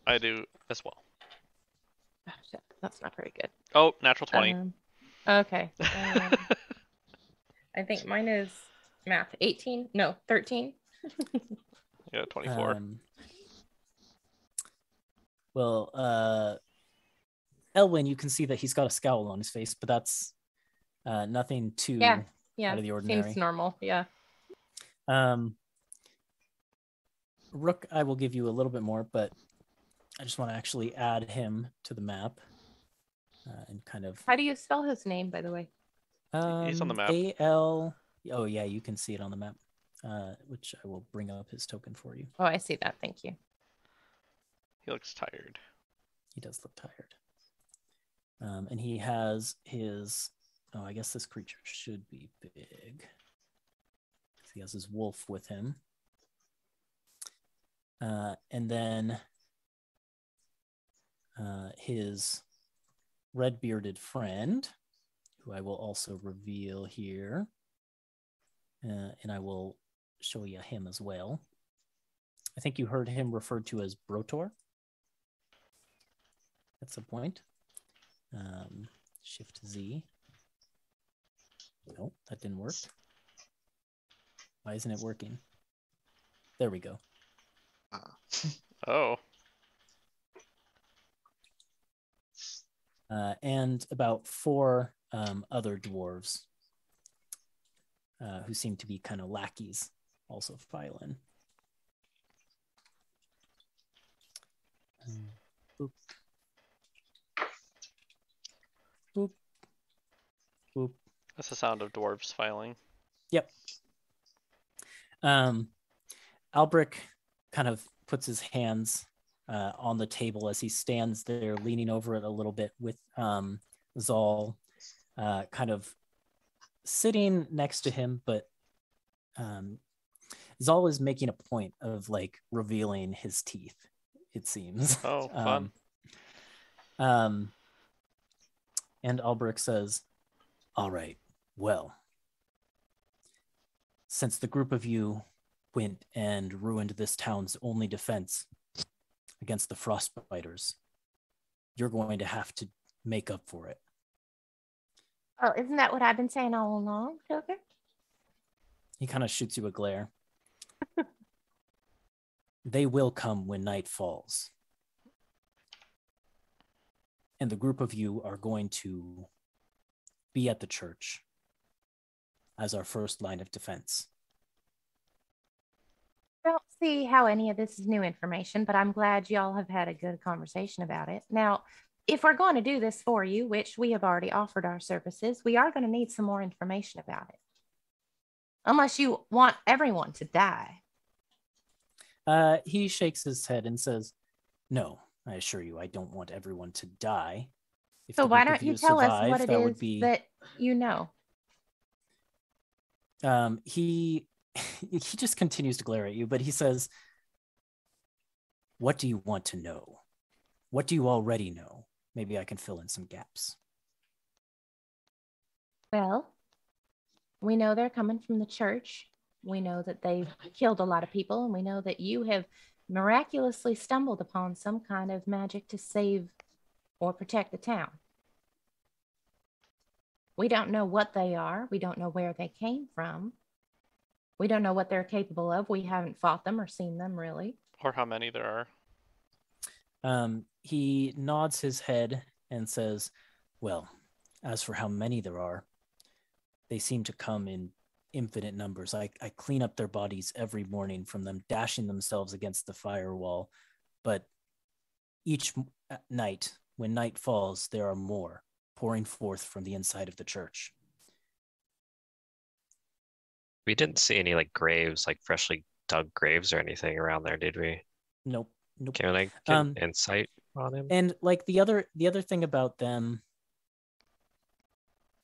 I do as well. Oh, shit. That's not very good. Oh, natural 20. Okay. I think mine is math. 18? No, 13. Yeah, 24. Elwyn, you can see that he's got a scowl on his face, but that's nothing too out of the ordinary. Seems normal, yeah. Rook, I will give you a little bit more, but I just want to actually add him to the map and kind of. How do you spell his name, by the way? He's on the map. A-L. Oh yeah, you can see it on the map, which I will bring up his token for you. Oh, I see that. Thank you. He looks tired. He does look tired. And he has his. Oh, I guess this creature should be big. He has his wolf with him. And then his red-bearded friend, who I will also reveal here. And I will show you him as well. I think you heard him referred to as Brotor at some point. Shift Z. No, that didn't work. Why isn't it working? There we go. Oh. And about 4 other dwarves who seem to be kind of lackeys also file in. Boop. Boop. Boop. That's the sound of dwarves filing. Yep. Albrecht kind of puts his hands on the table as he stands there leaning over it a little bit with Zal kind of sitting next to him, but Zal is making a point of like revealing his teeth, it seems. Oh, fun. And Albrecht says, All right. Well, since the group of you went and ruined this town's only defense against the frostbiters, you're going to have to make up for it. Oh, isn't that what I've been saying all along, Joker? He kind of shoots you a glare. They will come when night falls. And the group of you are going to be at the church as our first line of defense. I don't see how any of this is new information, but I'm glad y'all have had a good conversation about it. Now, if we're going to do this for you, which we have already offered our services, we are going to need some more information about it. Unless you want everyone to die. He shakes his head and says, "No, I assure you, I don't want everyone to die. If So the why group of don't you you tell us survive, what it that is would be..." that you know? He just continues to glare at you, but he says, "What do you want to know? What do you already know? Maybe I can fill in some gaps." Well, we know they're coming from the church. We know that they've killed a lot of people, and we know that you have miraculously stumbled upon some kind of magic to save or protect the town. We don't know what they are. We don't know where they came from. We don't know what they're capable of. We haven't fought them or seen them, really. Or how many there are. He nods his head and says, "Well, as for how many there are, they seem to come in infinite numbers. I clean up their bodies every morning from them dashing themselves against the firewall. But each night, when night falls, there are more pouring forth from the inside of the church." We didn't see any like graves, like freshly dug graves or anything around there, did we? Nope. Can I get insight on him? And like the other thing about them,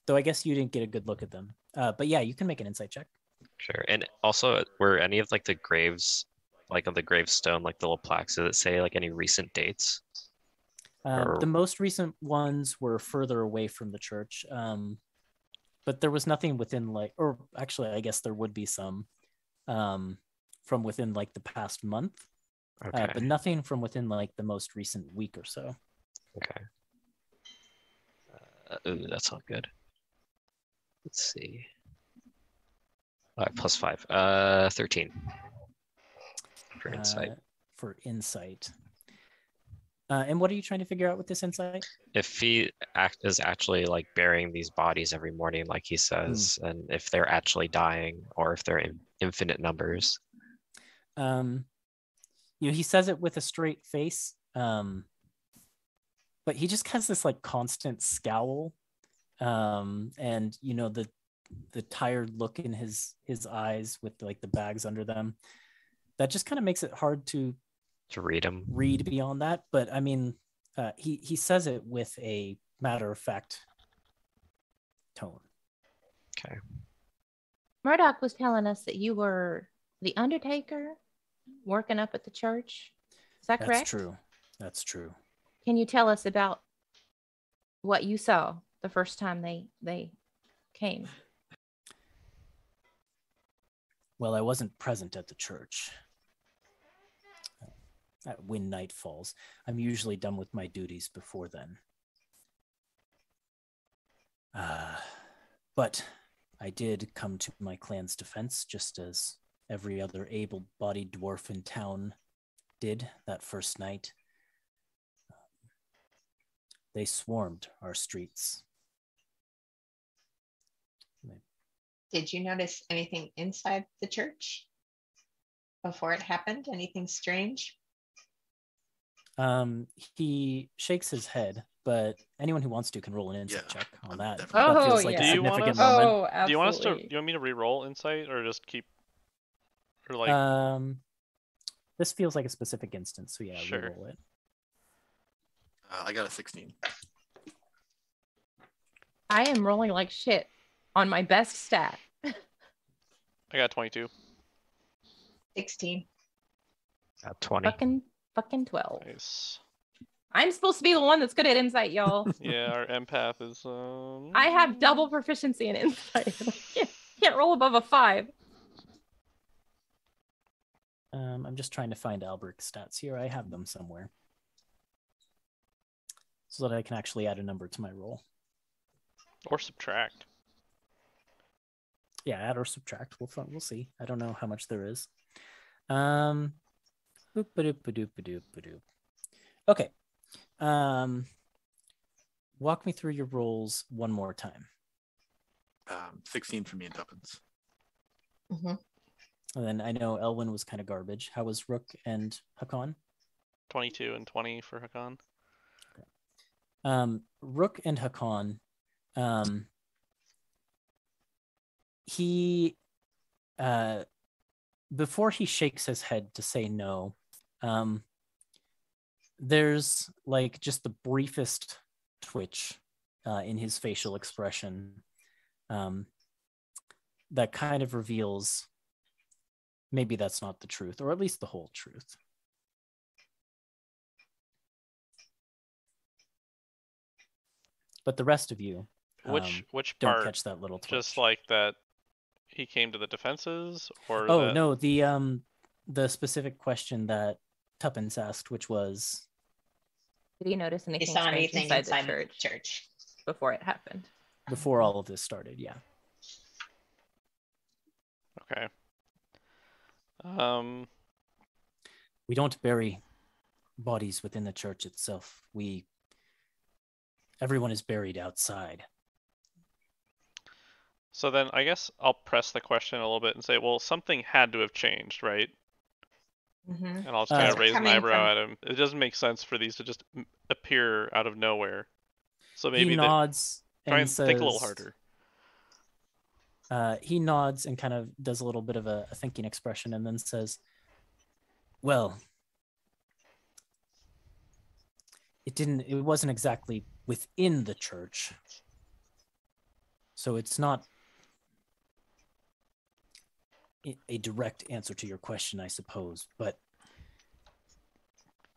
though I guess you didn't get a good look at them. But yeah, you can make an insight check. Sure. And also, were any of like the graves, like on the gravestone, like the little plaques, did it say like any recent dates? The most recent ones were further away from the church. But there was nothing within like, or actually, I guess there would be some from within like the past month. Okay. But nothing from within like the most recent week or so. Okay. Ooh, that's not good. Let's see. All right, +5. 13 for insight. For insight. And what are you trying to figure out with this insight? If he is actually like burying these bodies every morning, like he says, and if they're actually dying or if they're in infinite numbers. He says it with a straight face, but he just has this like constant scowl, and the tired look in his eyes with like the bags under them. That just kind of makes it hard to read beyond that. But I mean, he says it with a matter-of-fact tone. Okay. Murdoch was telling us that you were the Undertaker working up at the church. Is that correct? That's true. Can you tell us about what you saw the first time they came? Well, I wasn't present at the church when night falls. I'm usually done with my duties before then. But I did come to my clan's defense, just as every other able-bodied dwarf in town did that first night. They swarmed our streets. Did you notice anything inside the church before it happened? Anything strange? He shakes his head, but anyone who wants to can roll an insight check on that. That Oh, feels like yeah. a significant Do you want us- moment. Oh, absolutely. Do you want me to re-roll insight or just keep, or like? This feels like a specific instance, so yeah, Sure. re-roll it. I got a 16. I am rolling like shit on my best stat. I got 22. 16. 20. Fucking 12. Nice. I'm supposed to be the one that's good at insight, y'all. Yeah, our empath is. I have double proficiency in insight. Can't roll above a 5. I'm just trying to find Alberic's stats here. I have them somewhere, so that I can actually add a number to my roll. Or subtract. Yeah, add or subtract. We'll see. I don't know how much there is. Okay. Walk me through your rolls one more time. 16 for me and Tuppence. Mm-hmm. And then I know Elwyn was kind of garbage. How was Rook and Hakan? 22 and 20 for Hakan. Okay. Rook and Hakan, he before he shakes his head to say no, there's like just the briefest twitch in his facial expression that kind of reveals maybe that's not the truth, or at least the whole truth. But the rest of you, Which don't part? catch that little twitch. Just like that, he came to the defenses, or no, the specific question that Tuppence asked, which was, did you notice anything You saw strange anything inside the church before it happened? before all of this started. Yeah. Okay. We don't bury bodies within the church itself. Everyone is buried outside. So then I guess I'll press the question a little bit and say, well, something had to have changed, right? Mm-hmm. And I'll just kind of raise an Coming eyebrow from- at him. It doesn't make sense for these to just appear out of nowhere. So maybe He nods try and and says, think a little harder. He nods and kind of does a little bit of a thinking expression and then says, well, it wasn't exactly within the church. So it's not a direct answer to your question, I suppose, but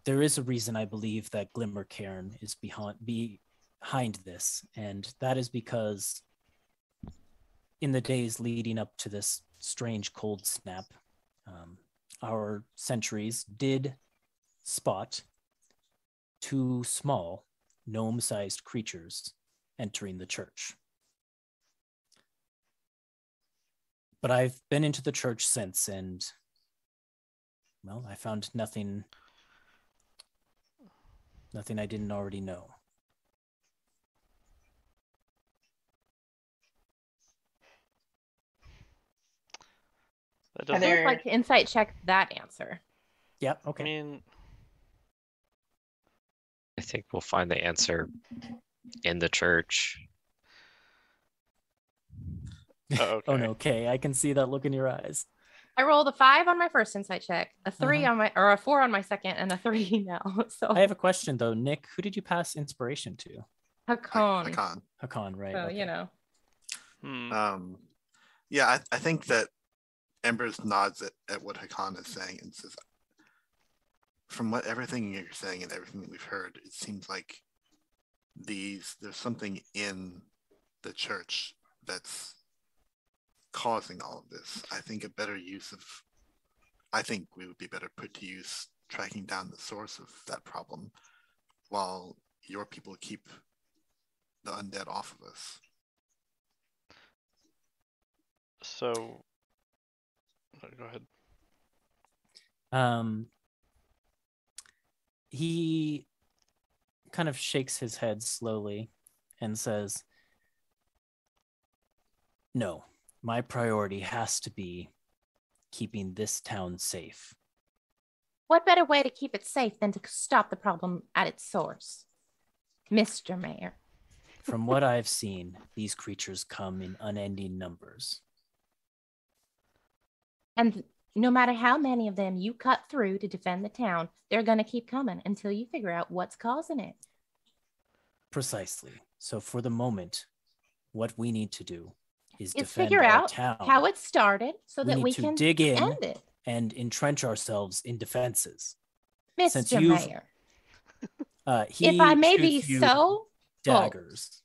there is a reason I believe that Glimmercairn is behind this, and that is because in the days leading up to this strange cold snap, our sentries did spot 2 small gnome-sized creatures entering the church. But I've been into the church since, and, well, I found nothing I didn't already know. That I doesn't. would like to insight check that answer. Yeah, okay. I mean, I think we'll find the answer in the church. okay. Oh no, okay, I can see that look in your eyes. I rolled a 5 on my first insight check, a 3 on my, or a 4 on my second, and a 3 now. So I have a question though, Nick. Who did you pass inspiration to? Hakan. Hakan. Right? So okay. you know. Yeah, I think that Embers nods at what Hakan is saying and says, from everything you're saying and everything that we've heard, it seems like there's something in the church that's causing all of this. I think we would be better put to use tracking down the source of that problem while your people keep the undead off of us. So, go ahead. He kind of shakes his head slowly and says, no, my priority has to be keeping this town safe. What better way to keep it safe than to stop the problem at its source, Mr. Mayor? From what I've seen, these creatures come in unending numbers. And no matter how many of them you cut through to defend the town, they're going to keep coming until you figure out what's causing it. Precisely. So for the moment, what we need to do is defend figure our out town. how it started so that need we to can dig in end it. and entrench ourselves in defenses. Mr. Mayor. He if I may be shoots you so daggers.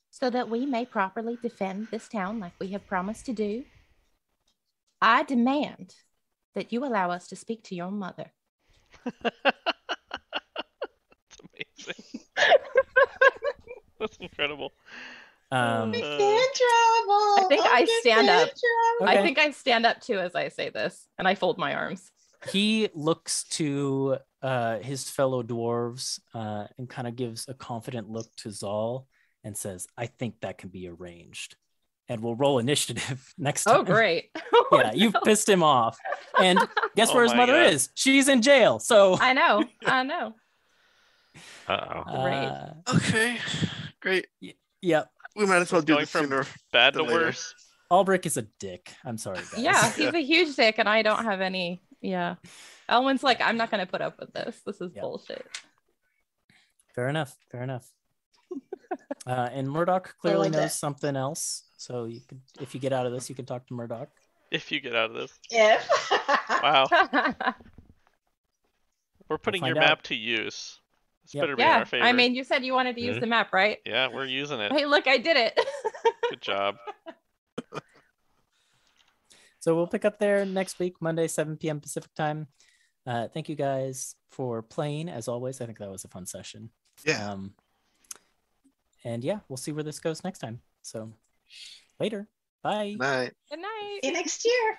So that we may properly defend this town like we have promised to do, I demand that you allow us to speak to your mother. That's amazing. That's incredible. I'm in trouble. I think I stand up. Okay. I think I stand up too as I say this, and I fold my arms. He looks to his fellow dwarves and kind of gives a confident look to Zal and says, I think that can be arranged. And we'll roll initiative next time. Oh, great. Yeah, you've pissed him off. And guess Oh where his my mother God. is? She's in jail. So I know. Uh-oh. Great. Okay, great. Yeah. We might as well do Going this from sooner. bad to than later. worse. Albrick is a dick. I'm sorry, guys. Yeah, he's a huge dick, and I don't have any. Yeah. Elwin's like, I'm not going to put up with this. This is bullshit. Fair enough. And Murdoch clearly like knows that. something else. So you could, if you get out of this, you can talk to Murdoch. If you get out of this. If. Wow. We're putting your find out. map to use. This Yep. better be in Yeah, our favor. I mean, you said you wanted to use the map, right? Yeah, we're using it. Hey, look, I did it. Good job. So we'll pick up there next week, Monday, 7 p.m. Pacific time. Thank you guys for playing. As always, I think that was a fun session. Yeah. And yeah, we'll see where this goes next time. So later. Bye. Night. Good night. See you next year.